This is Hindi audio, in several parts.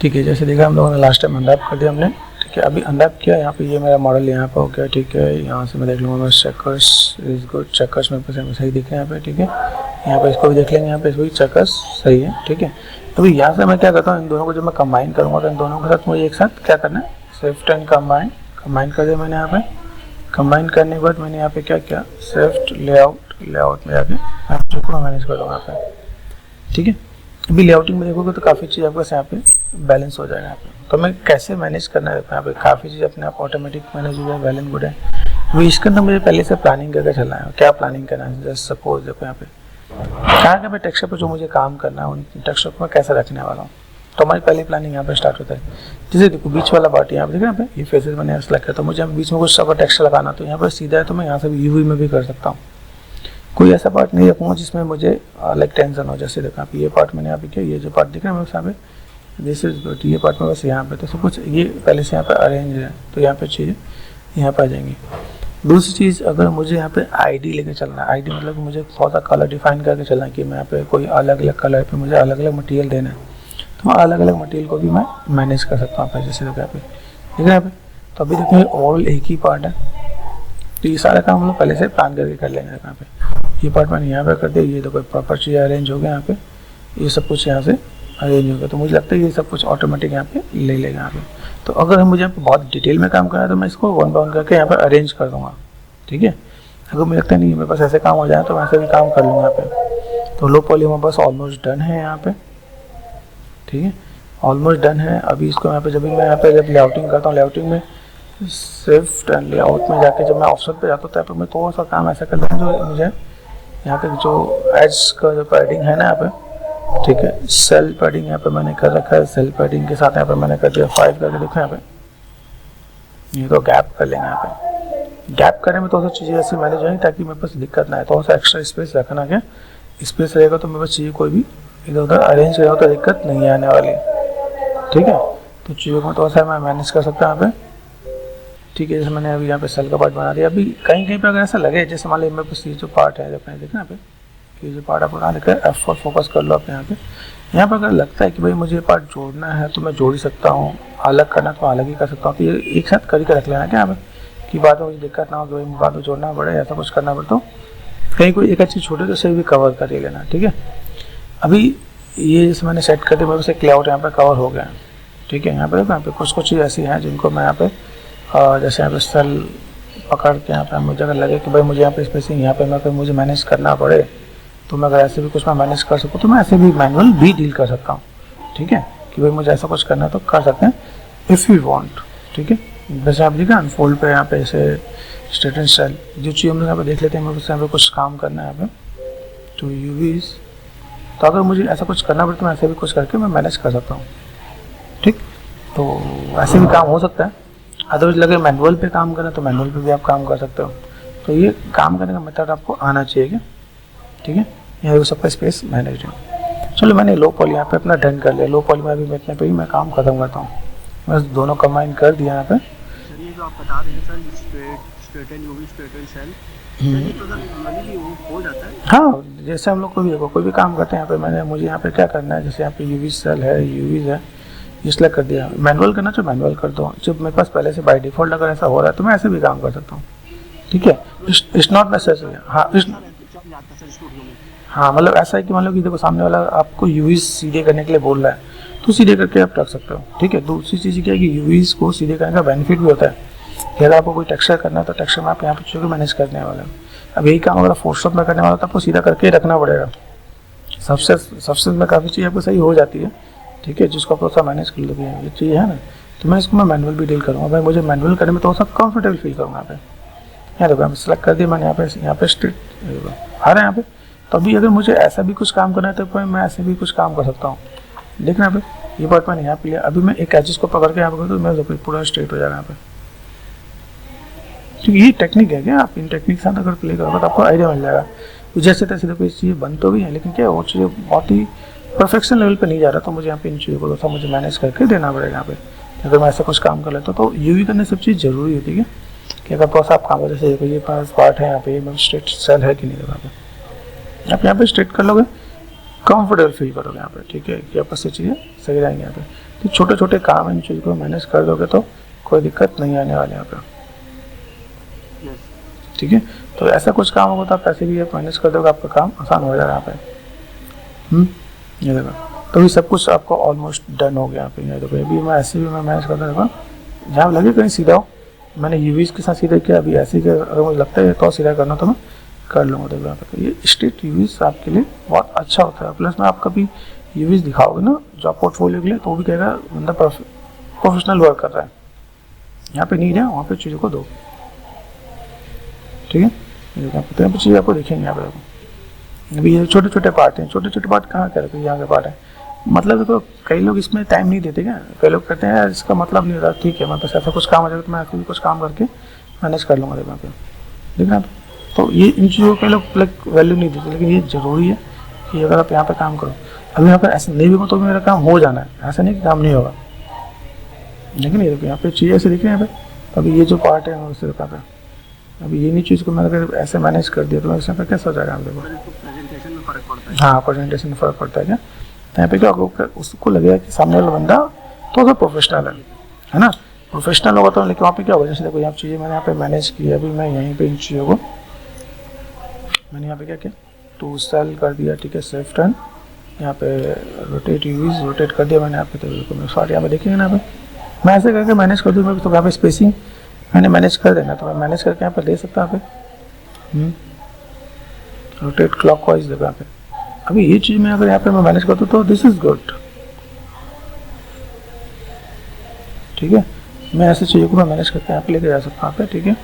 ठीक है, जैसे देखा हम लोगों ने लास्ट टाइम अनरैप कर दिया हमने। ठीक है, अभी अनरैप किया, यहाँ पे ये मेरा मॉडल यहाँ पे हो गया। ठीक है, यहाँ से मैं देख लूँगा बस चेकर्स इज गुड, चेकर्स मेरे पास सही दिख रहे हैं यहाँ पे। ठीक है, यहाँ पे इसको भी देख लेंगे, यहाँ पे इसको भी चेकर्स सही है। ठीक है, अभी यहाँ से मैं क्या करता हूँ, इन दोनों को जब मैं कंबाइन करूँगा तो इन दोनों के साथ मुझे एक साथ क्या करना है, शिफ्ट एंड कंबाइन कर दिया मैंने यहाँ पे। कंबाइन करने के बाद मैंने यहाँ पे क्या किया, शिफ्ट लेआउट में जाके आप चीज़ को मैनेज कर दूँगा यहाँ पे। ठीक है, अभी लेआउटिंग में देखोगे तो काफ़ी चीज़ आपके यहाँ पे बैलेंस हो जाएगा यहाँ पे। तो मैं कैसे मैनेज करना है यहाँ पे, काफ़ी चीज़ अपने आप ऑटोमेटिक मैनेज हो जाए, वेल एंड गुड है। अभी इसके अंदर मुझे पहले से प्लानिंग करके चलना है, क्या प्लानिंग करना है। जस्ट सपोज देखो यहाँ पे कहाँ पे टेक्सचर पे जो मुझे काम करना है उन टेक्सचर को मैं कैसे रखने वाला हूँ। तो हमारी पहली प्लानिंग यहाँ पे स्टार्ट होता है। जैसे देखो बीच वाला पार्ट यहाँ पे देखो, यहाँ पे ये फेसेस मैंने सेलेक्ट किया, तो मुझे यहाँ बीच में कुछ अगर टेक्सचर लगाना तो यहाँ पर सीधा है, तो मैं यहाँ से भी यूवी में भी कर सकता हूँ। कोई ऐसा पार्ट नहीं रखूँगा जिसमें मुझे लाइक टेंशन हो। जैसे देखो आप ये पार्ट मैंने यहाँ पे किया, ये जो पार्ट दिख रहा है मेरे यहाँ पे दिस इज गुड, ये पार्ट में बस यहाँ पे तो सब कुछ ये पहले से यहाँ पे अरेंज है, तो यहाँ पे चीज़ें यहाँ पे आ जाएंगी। दूसरी चीज़, अगर मुझे यहाँ पे आईडी लेके चलना है, आईडी मतलब कि मुझे थोड़ा सा कलर डिफाइन करके चलना है कि मैं यहाँ पे कोई अलग अलग कलर पे मुझे अलग अलग मटेरियल देना है, तो मैं अलग अलग मटेरियल को भी मैं मैनेज कर सकता हूँ। जैसे देखो यहाँ पे ठीक है यहाँ पे, तो अभी देखो ऑल एक ही पार्ट है, तो ये सारा काम हम लोग पहले से प्लान करके कर लेंगे। यहाँ पे ये पार्ट मैंने यहाँ पे कर दिया, ये देखो प्रॉपर चीज़ अरेंज हो गया यहाँ पे, ये सब कुछ यहाँ से अरेंज हो गया, तो मुझे लगता है ये सब कुछ ऑटोमेटिक यहाँ पे ले लेगा यहाँ पे। तो अगर मुझे यहाँ पे बहुत डिटेल में काम करना है तो मैं इसको वन बाय वन करके यहाँ पे अरेंज कर दूँगा। ठीक है, अगर मुझे लगता है नहीं मेरे पास ऐसे काम हो जाए तो मैं ऐसे भी काम कर लूँगा यहाँ पे। तो लो पॉली हमारे पास ऑलमोस्ट डन है यहाँ पे। ठीक है, ऑलमोस्ट डन है। अभी इसको यहाँ पे जब भी मैं यहाँ पे जब लेआउटिंग करता हूँ, लेआउटिंग में शिफ्ट एंड लेआउट में जाके जब मैं ऑप्शन पे जाता हूँ तो मैं थोड़ा सा काम ऐसा कर लेता हूँ जो मुझे यहाँ पे जो एज का जो पैडिंग है ना यहाँ पे, ठीक है, सेल पैडिंग यहाँ पे मैंने कर रखा है। सेल पैडिंग के साथ यहाँ पे मैंने कर दिया 5 करके, देखो यहाँ पे ये तो गैप कर लेंगे। यहाँ पे गैप करने में थोड़ा सा चीज़ें ऐसी मैनेज होंगी ताकि मेरे पास दिक्कत ना आए। थोड़ा सा एक्स्ट्रा स्पेस रखना, क्या स्पेस रहेगा तो मेरे पास चीज़ें कोई भी इधर उधर अरेंज रहेगा तो दिक्कत नहीं आने वाली। ठीक है, तो चीज़ों को थोड़ा सा मैं मैनेज कर सकता हूँ यहाँ पे। ठीक है, जैसे मैंने अभी यहाँ पे सेल का पार्ट बना दिया। अभी कहीं कहीं पे अगर ऐसा लगे जैसे मान लीजिए मेरे पास ये जो पार्ट है अपने देखना यहाँ पे, ये जो पार्ट आप बना लेकर F4 फोकस कर लो आप यहाँ पे अगर लगता है कि भाई मुझे ये पार्ट जोड़ना है तो मैं जोड़ ही सकता हूँ, अलग करना तो अलग ही कर सकता हूँ। तो ये एक साथ करके रख लेना क्या यहाँ पे कि बाद में मुझे दिक्कत ना हो कि भाई बाद में जोड़ना पड़े, ऐसा कुछ करना पड़े, तो कहीं कोई एक अच्छी छोटे तो सही भी कवर कर ही लेना। ठीक है, अभी ये जैसे मैंने सेट कर दिया, मेरे पास एक लेआउट यहाँ पे कवर हो गया। ठीक है, यहाँ पे कुछ चीज़ ऐसी हैं जिनको मैं यहाँ पे जैसे यहाँ पे सेल पकड़ के यहाँ पे मुझे अगर लगे कि भाई मुझे यहाँ पे स्पेसिंग यहाँ पे मुझे मैनेज करना पड़े, तो मैं अगर ऐसे भी कुछ मैं मैनेज कर सकूँ तो मैं ऐसे भी मैनुअल भी डील कर सकता हूँ। ठीक है, कि भाई मुझे ऐसा कुछ करना है तो कर सकते हैं इफ़ यू वांट। ठीक है, जैसे आप देखिए अनफोल्ड पे यहाँ पे ऐसे स्ट्रेट एंड स्टाइल जो चीज़ हम लोग यहाँ पे देख लेते हैं, मेरे यहाँ पे कुछ काम करना है यहाँ पे तो यूवीज, तो अगर मुझे ऐसा कुछ करना पड़े तो मैं ऐसे भी कुछ करके मैं मैनेज कर सकता हूँ। ठीक, तो ऐसे भी काम हो सकता है। अदरवाइज लगे मैनुअल पे काम करना तो मैनुअल पे भी आप काम कर सकते हो। तो ये काम करने का मेथड आपको आना चाहिए क्या। ठीक है, यहाँ सबका स्पेस मैनेज है। चलो मैंने लो पॉली यहाँ पे अपना डन कर लिया। लो पॉली में अभी इतने पे ही मैं काम खत्म करता हूँ। बस दोनों कंबाइन कर दिया यहाँ पे। सर ये जो आप बता रहे हैं sir straight and UV straight and cell, ये तो सर वो हो जाता है। हाँ, जैसे हम लोग कोई भी काम करते हैं यहाँ पे मुझे यहाँ पे क्या करना है, जैसे यहाँ पे यूवी सेल है, यूवीज है, इसलिए कर दिया। मैनुअल करना तो मैनुअल कर दो, जब मेरे पास पहले से बाय डिफ़ॉल्ट अगर ऐसा हो रहा है तो मैं ऐसे भी काम कर सकता हूँ। ठीक है, इट्स नॉट नेसेसरी। हाँ, मतलब ऐसा है कि मान लो कि देखो सामने वाला आपको यूवीज सीधे करने के लिए बोल रहा है तो सीधे करके आप रख सकते हो। ठीक है, दूसरी चीज़ क्या है कि यूवीज को सीधे करने का बेनिफिट भी होता है कि अगर आपको कोई टेक्सचर करना है तो टेक्सचर में आप यहाँ पर चीज़ों को मैनेज करने वाले हो। अब यही काम अगर फोटोशॉप में करने वाला तो आपको सीधा करके रखना पड़ेगा। सबसे में काफ़ी चीज़ आपको सही हो जाती है। ठीक है, जिसको आप थोड़ा सा मैनेज कर लोगे ये चीज़ है ना, तो मैं इसको मैनुअल भी डील करूँगा। भाई मुझे मैनुअल करने में थोड़ा सा कंफर्टेबल फील करूँगा। यहाँ पे यहाँ देखो मैं सेलेक्ट कर दिया मैंने, यहाँ पे स्ट्रेट आ रहा है यहाँ पे। तो अभी अगर मुझे ऐसा भी कुछ काम करना है तो मैं ऐसे भी कुछ काम कर सकता हूँ। देखना यहाँ पे ये पार्ट मैंने यहाँ पे लिया। अभी मैं एक एजिस को पकड़ के यहाँ पे तो मैं पूरा स्ट्रेट हो जाएगा यहाँ पे। ठीक है, ये टेक्निक है क्या, आप इन टेक्निक के साथ अगर प्ले करोगे तो आपको आइडिया मिल जाएगा। जैसे तैसे देखो ये चीज़ें बन तो भी है, लेकिन क्या वो चीज़ें बहुत ही परफेक्शन लेवल पे नहीं जा रहा, तो मुझे यहाँ पे इन चीज़ों को थोड़ा मुझे मैनेज करके देना पड़ेगा यहाँ पे। अगर मैं ऐसा कुछ काम कर लेता तो यूवी करने सब चीज़ जरूरी होती है कि अगर थोड़ा सा आप काम कर, जैसे ये पास पार्ट है यहाँ पे स्ट्रेट सेल है कि नहीं, आप यहाँ पे स्ट्रेट कर लोगे कंफर्टेबल फील करोगे यहाँ पे, ठीक है, कि आपका सब चीज़ें सही रहेंगे यहाँ पे। तो छोटे छोटे काम इन चीज़ को मैनेज कर दोगे तो कोई दिक्कत नहीं आने वाले यहाँ पे, ठीक है। तो ऐसा कुछ काम होगा तो आप ऐसे भी मैनेज कर दोगे, आपका काम आसान हो जाएगा यहाँ पे। ये देखो, तो ये सब कुछ आपको ऑलमोस्ट डन हो गया यहाँ पे। ये देखो अभी मैं ऐसे भी मैं मैनेज करता रहूँगा, जहाँ लगे कहीं सीधा हो, मैंने यूवीज़ के साथ सीधा किया, अभी ऐसे ही अगर मुझे लगता है तो सीधा करना तो मैं कर लूँगा। देखो यहाँ पे ये स्ट्रेट यूवीज़ आपके लिए बहुत अच्छा होता है। प्लस में आप कभी यूवीज़ दिखाओगे ना जॉब पोर्टफोलियो के लिए, तो वो भी कहेगा बंदा प्रोफेशनल वर्क कर रहा है। यहाँ पे नीड है, वहाँ पे चीज़ों को दो, ठीक है। यहाँ पे चीज़ें आपको दिखेंगे यहाँ पे। अभी ये छोटे छोटे पार्ट हैं, छोटे छोटे पार्ट कहाँ क्या है, यहाँ के पार्ट है। मतलब देखो कई लोग इसमें टाइम नहीं देते क्या, कई लोग कहते हैं यार इसका मतलब नहीं होता, ठीक है मैं बस ऐसा कुछ काम हो जाएगा तो मैं ऐसे भी कुछ काम करके मैनेज कर लूँगा। देखो यहाँ पे, देखना आप, तो ये इन चीज़ों को लोग वैल्यू नहीं देते, लेकिन ये ज़रूरी है कि अगर आप यहाँ पे काम करो। अभी यहाँ पर ऐसा नहीं भी हो तो मेरा काम हो जाना है, ऐसा नहीं कि काम नहीं होगा। लेकिन ये देखो यहाँ पे चीज़ ऐसे दिख रही है यहाँ पे। अभी ये जो पार्ट है उससे यहाँ पे, अभी ये नहीं चीज़ को मैंने अगर ऐसे मैनेज कर दिया तो इसमें कैसा हो जाएगा आप देखो। प्रेजेंटेशन में फ़र्क पड़ता है। हाँ, प्रेजेंटेशन में फ़र्क पड़ता है क्या। तो यहाँ पे क्या होगा, उसको लगेगा कि सामने वाला बंदा थोड़ा प्रोफेशनल है ना, प्रोफेशनल होगा तो। लेकिन वहाँ पे क्या होगा, जैसे देखो यहाँ चीज़ें मैंने यहाँ पे मैनेज की। अभी मैं यहीं पे इन चीज़ों को मैंने यहाँ पे क्या किया, टू सेल कर दिया, ठीक है, सेफ टर्न, यहाँ पे रोटेट यूवीज रोटेट कर दिया मैंने यहाँ पे। तो शॉर्ट यहाँ पे देखेंगे ना, यहाँ पे मैं ऐसे करके मैनेज कर दूँगा। तो यहाँ पे स्पेसिंग मैंने मैनेज कर देना, तो मैं मैनेज करके यहाँ पे दे सकता हूँ यहाँ पे रोटेट क्लॉकवाइज देखो यहाँ पे। अभी ये चीज़ में अगर यहाँ पे मैं मैनेज करता हूँ तो दिस इज गुड, ठीक है। मैं ऐसे चीज़ों को मैं मैनेज करके यहाँ पे लेके जा सकता हूँ यहाँ पे, ठीक है।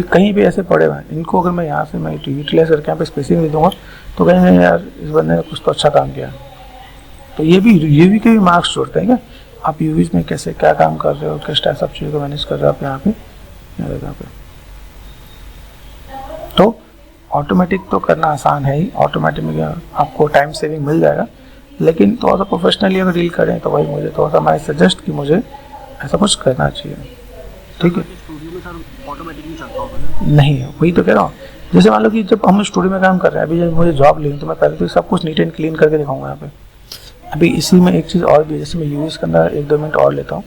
कहीं भी ऐसे पड़े हुए हैं, इनको अगर मैं यहाँ से मैं यूटिलाइज करके यहाँ पे स्पेसिंग दे दूँगा तो कहीं यार इस बंदे ने कुछ तो अच्छा काम किया। तो ये भी के भी मार्क्स जोड़ते हैं क्या, आप यूवीज में कैसे क्या काम कर रहे हो, किस टाइप सब चीज़ों को मैनेज कर रहे हो आप यहाँ पे। तो ऑटोमेटिक तो करना आसान है ही, ऑटोमेटिक में आपको टाइम सेविंग मिल जाएगा। लेकिन थोड़ा सा प्रोफेशनली अगर डील करें तो भाई मुझे थोड़ा सा मैं सजेस्ट कि मुझे ऐसा कुछ करना चाहिए, ठीक है। स्टूडियो में सर ऑटोमेटिक नहीं चलता होगा ना? नहीं, वही तो कह रहा हूँ। जैसे मान लो कि जब हम स्टूडियो में काम कर रहे हैं, अभी जब मुझे जॉब लेनी तो मैं पहले तो सब कुछ नीट एंड क्लीन करके दिखाऊंगा यहाँ पे। अभी इसी में एक चीज़ और भी, जैसे मैं यूज़ करना 1-2 मिनट और लेता हूँ।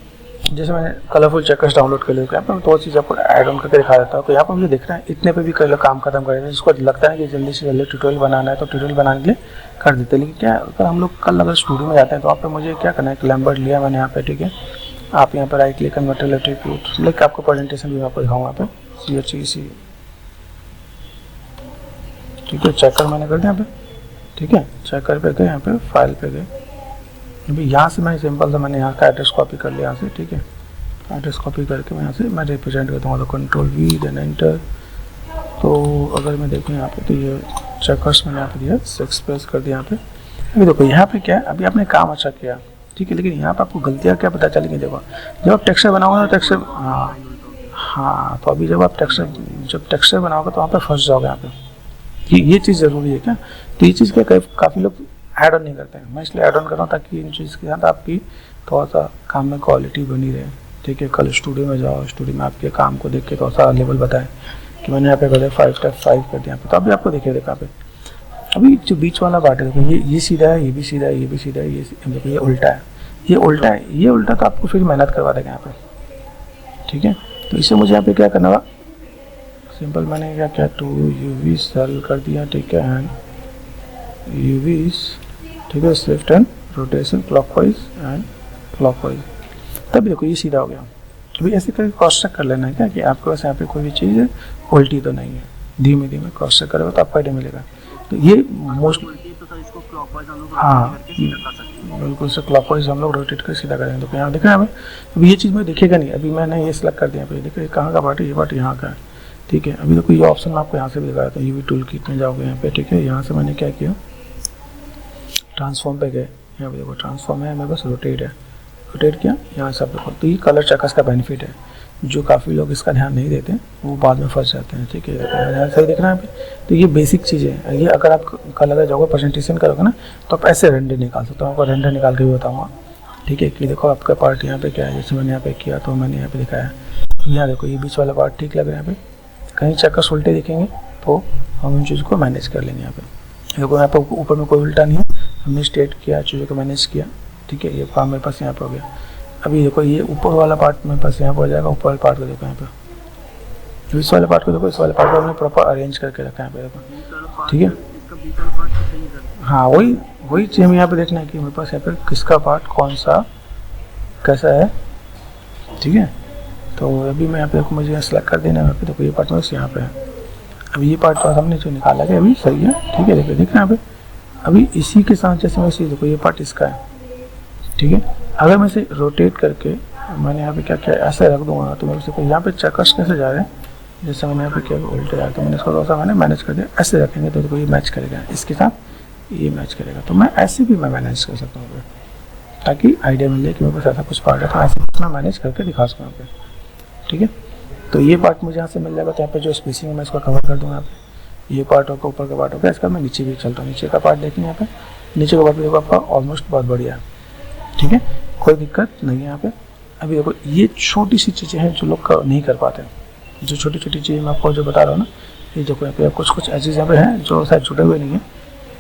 जैसे मैंने कलरफुल चेकर्स डाउनलोड कर लिया, यहाँ पर तो चीज़ आपको ऐड ऑन करके दिखा देता हूँ। तो यहाँ पर मुझे दिख रहा है इतने पे भी कई लोग काम खत्म कर रहे हैं, जिसको लगता है कि जल्दी से जल्दी ट्यूटोरियल बनाना है तो ट्यूटोरियल बनाने के लिए कर देते हैं। लेकिन क्या अगर हम लोग कल अगर स्टूडियो में जाते हैं तो वहाँ पे मुझे क्या करना है, एक लैम्बर्ट लिया मैंने यहाँ पे, ठीक है। आप यहाँ पर राइट क्लिक कन्वर्टर एट्रीब्यूट लेकर आपको प्रेजेंटेशन भी आपको दिखाऊंगा यहाँ पे CHEC, ठीक है। चेकर मैंने कर दिया यहाँ पे, ठीक है। चेकर पे गए, यहाँ पे फाइल पे गए। अभी यहाँ से मैं सिंपल से मैंने यहाँ का एड्रेस कॉपी कर लिया यहाँ से, ठीक है। एड्रेस कॉपी करके मैं यहाँ से मैं रिप्रेजेंट करता हूँ, तो Ctrl+V देन एंटर। तो अगर मैं देखूँ यहाँ पे तो ये चेकर्स मैंने यहाँ पे दिया 6 प्रेस कर दिया यहाँ पे। अभी देखो यहाँ पे क्या है, अभी आपने काम अच्छा किया, ठीक है। लेकिन यहाँ पे आपको गलतियाँ क्या पता चलेंगी, देखो जब आप टेक्सचर बनाओगे ना, टेक्सचर हाँ तो अभी जब आप टेक्सचर बनाओगे तो वहाँ पे फंस जाओगे यहाँ पे। ये चीज़ ज़रूरी है क्या। तो ये चीज़ क्या काफ़ी लोग ऐड ऑन नहीं करते हैं, मैं इसलिए ऐड ऑन कर रहा हूँ ताकि इन चीज़ के साथ आपकी थोड़ा सा काम में क्वालिटी बनी रहे, ठीक है। कल स्टूडियो में जाओ, स्टूडियो में आपके काम को देख के थोड़ा सा लेवल बताएं कि मैंने यहाँ पे कर दिया 5 कर दिया यहाँ पे। तो अभी आपको देखिए, देखो यहाँ पे अभी जो बीच वाला पार्ट है, देखो ये सीधा है, ये भी सीधा है, ये भी सीधा है, ये देखो ये उल्टा है, ये उल्टा है, ये उल्टा। तो आपको फिर मेहनत करवा देगा यहाँ पे, ठीक है। तो इससे मुझे यहाँ पे क्या करना होगा, सिंपल मैंने क्या किया, 2 UV सेल कर दिया, ठीक है। एंड UVs, ठीक है, shift and rotation clockwise and clockwise. तब देखो ये सीधा हो गया। अभी ऐसे करके क्रॉस चेक कर लेना है क्या कि आपके पास यहाँ पे कोई भी चीज़ है उल्टी तो नहीं है। धीमे धीमे क्रॉस चेक करोगे तो आपको आइडिया मिलेगा। तो ये मोस्ट हाँ बिल्कुल से क्लॉकवाइज हम लोग रोटेट कर सीधा करेंगे। तो यहाँ देखा हमें अभी ये चीज़ में दिखेगा नहीं, अभी मैंने ये सिलेक्ट कर दिया। अभी देखिए कहाँ का पार्ट है, ये पार्ट यहाँ का है, ठीक है। अभी देखो ये ऑप्शन मैं आपको यहाँ से भी दिखा रहा था, UV टूल किट में जाओगे यहाँ पे, ठीक है। यहाँ से मैंने क्या किया, ट्रांसफॉर्म पे गए, यहाँ पे देखो ट्रांसफॉर्म है, मैं बस रोटेट है, रोटेट किया यहाँ से आप देखो। तो ये कलर चेकर्स का बेनिफिट है, जो काफ़ी लोग इसका ध्यान नहीं देते वो बाद में फंस जाते हैं, ठीक है। सही दिख रहा है यहाँ पे। तो ये बेसिक चीज़ें हैं, ये अगर आप कल अगर जाओगे प्रेजेंटेशन करोगे ना तो आप ऐसे रेंडर निकाल सकते हो। आपको रेंडर निकाल के भी बताऊँगा, ठीक है। कि देखो आपका पार्ट यहाँ पे क्या है, जैसे मैंने यहाँ पे किया तो मैंने यहाँ पे दिखाया। यहाँ देखो ये बीच वाला पार्ट ठीक लग रहा है यहाँ पे, कहीं चेकर्स उल्टे दिखेंगे तो हम इन चीज़ों को मैनेज कर लेंगे यहाँ पे। देखो यहाँ पे ऊपर में कोई उल्टा नहीं है, हमने स्ट्रेट किया, चीज़ों को मैनेज किया, ठीक है। ये काम मेरे पास यहाँ पे हो गया। अभी देखो ये ऊपर वाला पार्ट मेरे पास यहाँ पर हो जाएगा, ऊपर वाले पार्ट को देखो यहाँ पे, इस वाले पार्ट को देखो, इस वाले पार्ट को हमने प्रॉपर अरेंज करके रखा है यहाँ पे देखो, ठीक है। हाँ वही चीज़ हमें यहाँ पे देखना है कि मेरे पास यहाँ पे किसका पार्ट कौन सा कैसा है, ठीक है। तो अभी मैं यहाँ पे देखो, मुझे सेलेक्ट कर देना है यहाँ पे, देखो ये पार्ट में यहाँ पे है। अभी ये पार्ट तो हमने जो निकाला है अभी सही है, ठीक है। देखो देखो यहाँ पे अभी इसी के साथ जैसे मैं इसी देखो ये पार्ट इसका है, ठीक है। अगर मैं इसे रोटेट करके मैंने यहाँ पे क्या किया ऐसे रख दूंगा तो मेरे से यहाँ पे चेकर्स कैसे जा रहे हैं, जैसे मैंने यहाँ पे क्या उल्टे जा, तो मैंने इसको थोड़ा सा मैंने मैनेज कर दिया। ऐसे रखेंगे तो देखो ये मैच करेगा, इसके साथ ये मैच करेगा, तो मैं ऐसे भी मैं मैनेज कर सकता हूँ ताकि आइडिया मिल जाए कि मेरे पास ऐसा कुछ पार्ट है, तो ऐसे मैं मैनेज करके दिखा सकूँ यहाँ पे, ठीक है। तो ये पार्ट मुझे यहाँ से मिल जाएगा, तो यहाँ पे जो स्पेसिंग है मैं इसको कवर कर दूँगा यहाँ पे। ये पार्ट होगा, ऊपर का पार्ट होगा, इसका मैं नीचे भी चलता हूँ। नीचे का पार्ट देखेंगे यहाँ पे, नीचे का पार्ट देखो आपका ऑलमोस्ट बहुत बढ़िया है, ठीक है, कोई दिक्कत नहीं है यहाँ पे। अभी देखो ये छोटी सी चीज़ें हैं जो लोग नहीं कर पाते हैं, जो छोटी छोटी चीज़ें मैं आपको जो बता रहा हूँ ना, ये देखो यहाँ पे कुछ ऐसी यहाँ पे हैं जो शायद जुड़े हुए नहीं है।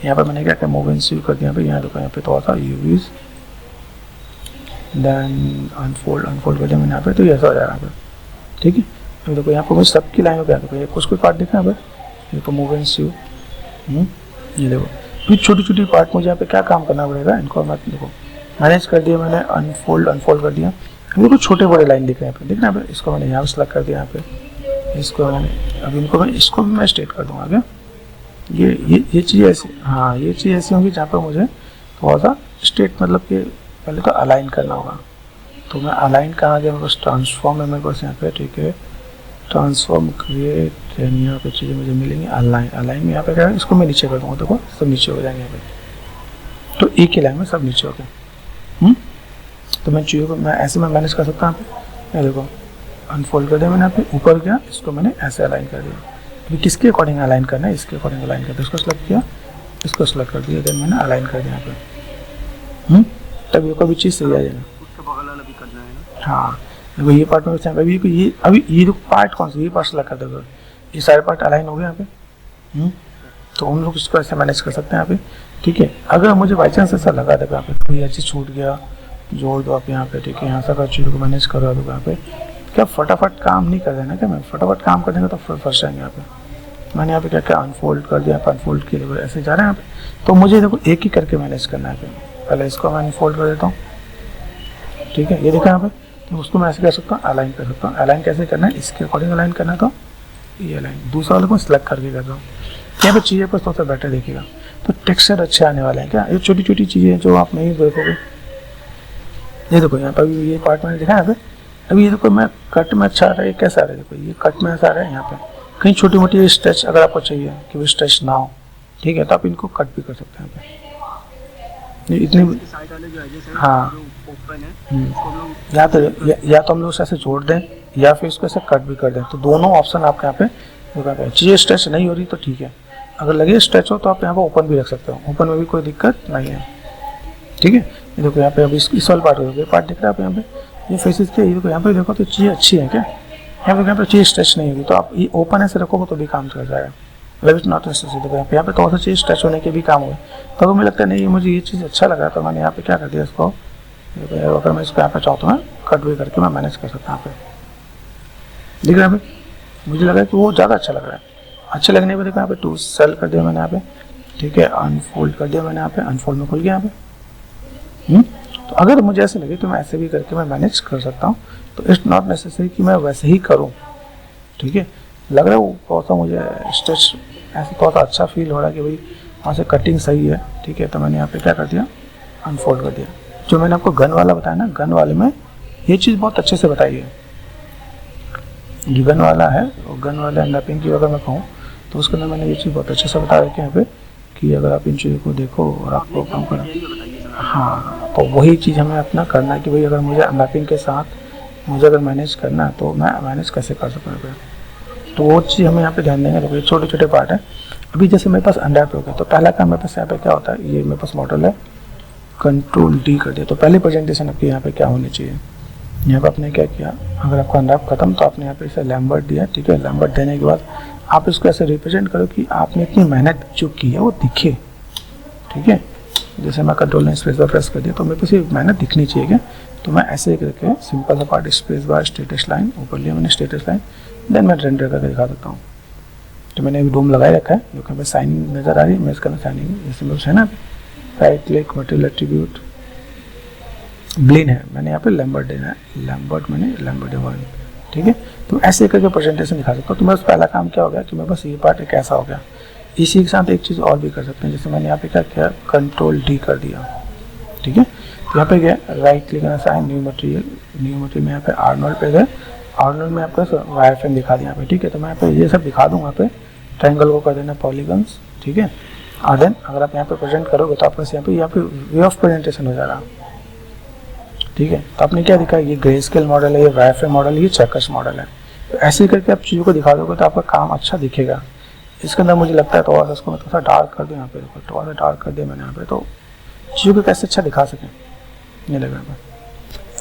यहाँ पर मैंने क्या क्या मूव एंड सीव कर दिया, यहाँ पे यहाँ देखो यहाँ पे थोड़ा सा यूवीज देन अनफोल्ड कर दिया मैंने यहाँ पे, तो ये ऐसा हो जाएगा यहाँ पे, ठीक है। तो देखो यहाँ पर मुझे सबकी लाइन हो गया, देखो ये कुछ पार्ट देखना है यहाँ पर मूव एंड सीव, ये देखो फिर छोटी छोटी पार्ट मुझे यहाँ पे क्या काम करना पड़ेगा, इनको मैं देखो मैनेज कर दिया मैंने, अनफोल्ड कर दिया। अभी कुछ छोटे बड़े लाइन दिख रहे हैं यहाँ पे, देखना है, इसको मैंने यहाँ सेलेक्ट कर दिया यहाँ पे, इसको मैंने अभी इनको मैं इसको भी मैं स्ट्रेट कर दूँगा क्या, ये चीज़ ऐसी, हाँ ये चीज़ ऐसी होगी जहाँ पर मुझे थोड़ा सा स्ट्रेट मतलब कि पहले तो अलाइन करना होगा। तो मैं अलाइन कहाँ गया, मेरे पास ट्रांसफॉर्म है मेरे पास यहाँ पे, ठीक है। ट्रांसफॉर्म क्रिएट, यहाँ पे चीज़ें मुझे मिलेंगी, अलाइन में यहाँ पे क्या है, इसको मैं नीचे कर दूँगा, देखो सब नीचे हो जाएंगे यहाँ पे, तो एक ही लाइन में सब नीचे हो गए। तो मैं चीज़ों को मैं ऐसे में मैनेज कर सकता हूँ यहाँ पे, देखो अनफोल्ड कर दिया मैंने यहाँ पे, ऊपर गया, इसको मैंने ऐसे अलाइन कर दिया। अभी किसके अकॉर्डिंग अलाइन करना है, इसके अकॉर्डिंग अलाइन कर दिया, इसको सेलेक्ट किया, इसको सेलेक्ट कर दिया, देन मैंने अलाइन कर दिया यहाँ पे, तब ये कोई भी चीज़ सही आ जाएगा। हाँ देखो ये पार्ट में अभी ये जो पार्ट कौन सा, ये पार्ट सेलेक्ट कर दो, ये सारे पार्ट अलाइन हो गए यहाँ पे। तो हम लोग इसको ऐसे मैनेज कर सकते हैं यहाँ पे, ठीक है। अगर मुझे बाई चांस ऐसा लगा था यहाँ पे कोई अच्छी छूट गया, जोड़ दो आप यहाँ पे, ठीक है। यहाँ से अगर चीज़ों को मैनेज करो दो यहाँ पे, क्या फटाफट काम नहीं कर देना क्या, मैं फटाफट काम कर देंगे तो फंस जाएंगे यहाँ पे। मैंने यहाँ पे क्या क्या अनफोल्ड कर दिया, अनफोल्ड किए, देखो ऐसे जा रहे हैं यहाँ पे। तो मुझे देखो एक ही करके मैनेज करना है, पहले इसको मैं अनफोल्ड कर देता हूँ, ठीक है। ये देखा यहाँ पे, तो उसको मैं ऐसे कर सकता हूँ, अलाइन कर सकता हूँ। अलाइन कैसे करना है, इसके अकॉर्डिंग अलाइन करना है, तो ये अलाइन दूसरा वाले को सिलेक्ट करके कर रहा हूँ। यहाँ पे चीज़ें पर थोड़ा सा बेटर दिखेगा, तो टेक्सचर अच्छे आने वाले हैं क्या। ये छोटी छोटी चीज़ें जो आप नहीं देखोगे, ये देखो यहाँ पर भी ये पार्ट मैंने देखा यहाँ पे। अभी ये देखो मैं कट में अच्छा आ रहा है, कैसा आ रहा है, देखो ये कट में ऐसा आ रहा है। यहाँ पे कहीं छोटी मोटी स्ट्रेच अगर आपको चाहिए कि वो स्ट्रेच ना हो, ठीक है, तो आप इनको कट भी कर सकते हैं यहाँ पे। इतनी हाँ या तो हम लोग ऐसे जोड़ दें या फिर इसको ऐसे कट भी कर दें, तो दोनों ऑप्शन आपके यहाँ पे। चीज़ें स्ट्रेच नहीं हो रही तो ठीक है, अगर लगे स्ट्रेच हो तो आप यहाँ पे ओपन भी रख सकते हो, ओपन में भी कोई दिक्कत नहीं है, ठीक है। ये देखो यहाँ पे अभी इस वाले पार्ट हो, पार्ट दिख रहा है आप यहाँ पे, ये फेसेस के, ये देखो यहाँ पे देखो तो चीज़ें अच्छी है क्या, यहाँ पे चीज़ स्ट्रेच नहीं होगी, तो आप ये ओपन ऐसे रखोगे तो भी काम चल जाएगा। मतलब इट्स नॉट नेसेसरी, देखो यहाँ पे तो चीज़ स्ट्रेच होने के भी काम हुए। तो मुझे लगता है नहीं मुझे ये चीज़ अच्छा लगा, तो मैंने यहाँ पे क्या कर दिया, इसको अगर मैं इसको यहाँ पे चाहता हूँ कट भी करके मैं मैनेज कर सकता हूँ। यहाँ पे दिख रहा है, मुझे लगा कि वो ज़्यादा अच्छा लग रहा है। अच्छे लगने पर देखो यहाँ पे टू सेल कर दिया मैंने यहाँ पे, ठीक है। अनफोल्ड कर दिया मैंने यहाँ पे, अनफोल्ड में खुल गया यहाँ पे। तो अगर मुझे ऐसे लगे तो मैं ऐसे भी करके मैं मैनेज कर सकता हूँ, तो इट्स नॉट नेसेसरी कि मैं वैसे ही करूँ, ठीक है। लग रहा है वो थोड़ा सा मुझे स्ट्रेच ऐसे थोड़ा सा अच्छा फील हो रहा है कि भाई वहाँ से कटिंग सही है, ठीक है। तो मैंने यहाँ पे क्या कर दिया, अनफोल्ड कर दिया। जो मैंने आपको गन वाला बताया ना, गन वाले में ये चीज़ बहुत अच्छे से बताई है। ये गन वाला है, और गन वाले अनरैपिंग की अगर मैं कहूँ तो उसके अंदर मैंने ये चीज़ बहुत अच्छे से बता रखी है यहाँ पे, कि अगर आप इन चीज़ों को देखो और आपको काम करें, हाँ, तो वही चीज़ हमें अपना करना है कि भाई अगर मुझे अनरैपिंग के साथ मुझे अगर मैनेज करना है तो मैं मैनेज कैसे कर सकता हूँ। तो वो चीज़ हमें यहाँ पे ध्यान देंगे। तो ये छोटे छोटे पार्ट है। अभी जैसे मेरे पास अनरैप हो गया, तो पहला काम मेरे पास यहाँ पे क्या होता है, ये मेरे पास मॉडल है, कंट्रोल डी कर दिया। तो पहली प्रेजेंटेशन आपकी यहाँ पे क्या होनी चाहिए, यहाँ पर आपने क्या किया, अगर आपका अनरैप खत्म तो आपने यहाँ पे इसे लैम्बर्ट दिया, ठीक है। लैम्बर्ट देने के बाद आप इसको ऐसे रिप्रेजेंट करो कि आपने इतनी मेहनत जो की है वो दिखे, ठीक है। जैसे मैं कंट्रोल ने स्पेस बार प्रेस कर दिया तो मेरे पास ये मेहनत दिखनी चाहिए क्या, तो मैं ऐसे करके सिंपल सा part space bar status line ऊपर लिया मैंने स्टेटस लाइन, देन मैं रेंडर करके दिखा सकता हूँ। तो मैंने अभी डोम लगाए रखा है, जो कि साइनिंग नजर आ रही है, मैं इसका साइनिंग ये सिंबल्स है ना, राइट क्लिक मटेरियल एट्रीब्यूट ब्लिन है, मैंने यहाँ पे लैम्बर्ट देना है, लैम्बर्ट मैंने लैम्बर्ट वन, ठीक है। तो ऐसे करके प्रेजेंटेशन दिखा सकता हूँ। तो मेरा पहला काम क्या हो गया कि मेरे पास ये पार्ट एक ऐसा हो गया। इसी के साथ एक चीज़ और भी कर सकते हैं, जैसे मैंने यहाँ पे क्या किया, कंट्रोल डी कर दिया, ठीक है। तो यहाँ पे गया right click sign new material में यहाँ पे आर्नोल्ड पे गए, आर्नोल्ड में आपको वायर फ्रेम दिखा दिया यहाँ पे, ठीक है। तो मैं यहाँ पे ये सब दिखा दूंगा, यहाँ पे ट्रायंगल को कर देना पॉलीगन्स, ठीक है। और देन अगर आप यहाँ पे प्रेजेंट करोगे तो आपके यहाँ पे वे ऑफ प्रेजेंटेशन हो जाएगा, ठीक है। तो आपने क्या दिखा, ये ग्रे स्केल मॉडल है, ये वायर फ्रेम मॉडल है, ये चेकर्स मॉडल है। तो ऐसे ही करके आप चीज़ों को दिखा दोगे तो आपका काम अच्छा दिखेगा। इसके अंदर मुझे लगता है थोड़ा सा इसको मैं थोड़ा सा डार्क कर दूँ, यहाँ पे थोड़ा सा डार्क कर दिया मैंने यहाँ पे, तो चीज़ों को कैसे अच्छा दिखा सकें ये लग रहा है।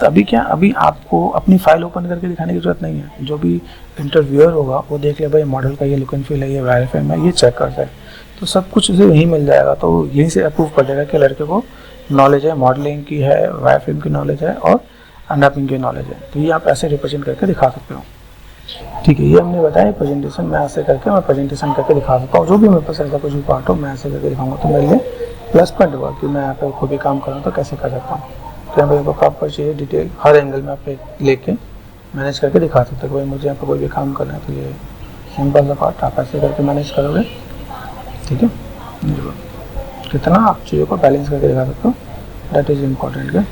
तो अभी क्या, अभी आपको अपनी फाइल ओपन करके दिखाने की जरूरत नहीं है, जो भी इंटरव्यूअर होगा वो देख ले भाई मॉडल का ये लुक एंड फील है, ये वायर फ्रेम है, ये चेकर्स है, तो सब कुछ उसे यहीं मिल जाएगा। तो यहीं से अप्रूव कर देगा कि लड़के को नॉलेज है, मॉडलिंग की है, वायर फ्रेम की नॉलेज है और अनरैपिंग की नॉलेज है। तो ये आप ऐसे रिप्रेजेंट करके दिखा सकते हो, ठीक है। ये हमने बताया प्रेजेंटेशन में ऐसे करके मैं प्रेजेंटेशन करके दिखा सकता हूँ। जो भी मेरे पास ऐसा कुछ भी पार्ट हो मैं ऐसे करके दिखाऊंगा, तो मेरे लिए प्लस पॉइंट होगा कि मैं यहाँ पे कोई भी काम करूँ तो कैसे कर सकता हूँ। तो यहाँ पर प्रॉपर चाहिए डिटेल हर एंगल में आप लेके मैनेज करके दिखा सकते हो। भाई मुझे यहाँ पर कोई भी काम करना है तो ये सिंपल सा पार्ट आप ऐसे करके मैनेज करोगे, ठीक है। कितना आप चीज़ों को बैलेंस करके दिखा सकते हो, दैट इज इम्पोर्टेंट है,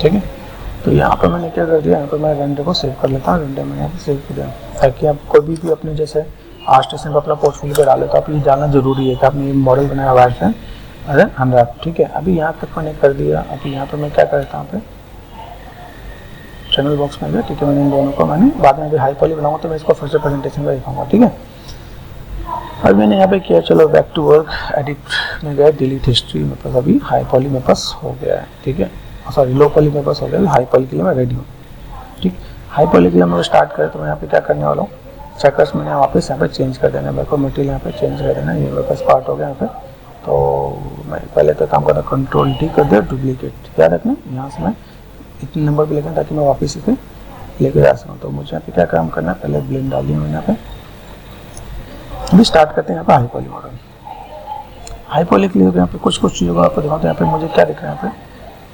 ठीक है। तो यहाँ पर मैंने क्या कर दिया, यहाँ पर मैं रेंडर को सेव कर लेता हूँ, रेंडर मैंने यहाँ पर सेव कर दिया, ताकि आप कोई भी अपने जैसे आर स्टेशन पर अपना पोर्टफोलियो पर डाले तो आप ये जानना जरूरी है कि आपने ये मॉडल बनाया वायर से अरे अनरैप, ठीक है। अभी यहाँ तक मैंने कर दिया। अभी यहाँ पर मैं क्या करता हूँ, चैनल बॉक्स में गया, ठीक है। मैंने इन दोनों को मैंने बाद में अभी हाई पॉली बनाऊंगा तो मैं इसको फिर से प्रेजेंटेशन में दिखाऊंगा, ठीक है। अब मैंने यहाँ पे किया, चलो बैक टू वर्क, एडिट में गया, डिलीट हिस्ट्री, मेरे पास अभी हाई पॉली मेरे पास हो गया है, ठीक है। सॉरी लो पॉली मेरे पास हो गया, हाई पॉली के लिए मैं रेडी हूँ, ठीक। हाई पॉली के लिए मैं स्टार्ट करें तो मैं यहाँ पे क्या करने वाला हूँ, चेकर्स मैंने वापस यहाँ पे चेंज कर देना, मेरे को मटेरियल यहाँ पे चेंज कर देना, ये मेरे पास पार्ट हो गया यहाँ पे। तो मैं पहले तो काम करता, कंट्रोल डी कर दिया, डुप्लीकेट याद रखना, यहाँ से मैं इतने नंबर पे लेकर ताकि मैं वापस इसे लेके जा सकूँ। तो मुझे यहाँ पे क्या काम करना है, पहले ब्लेंड डाल दिया मैंने यहाँ पे। अभी स्टार्ट करते हैं यहाँ पे high poly model. High poly के लिए यहाँ पे कुछ चीज़ों को आपको दिखाते हैं। यहाँ पे मुझे क्या दिख रहा है, यहाँ पे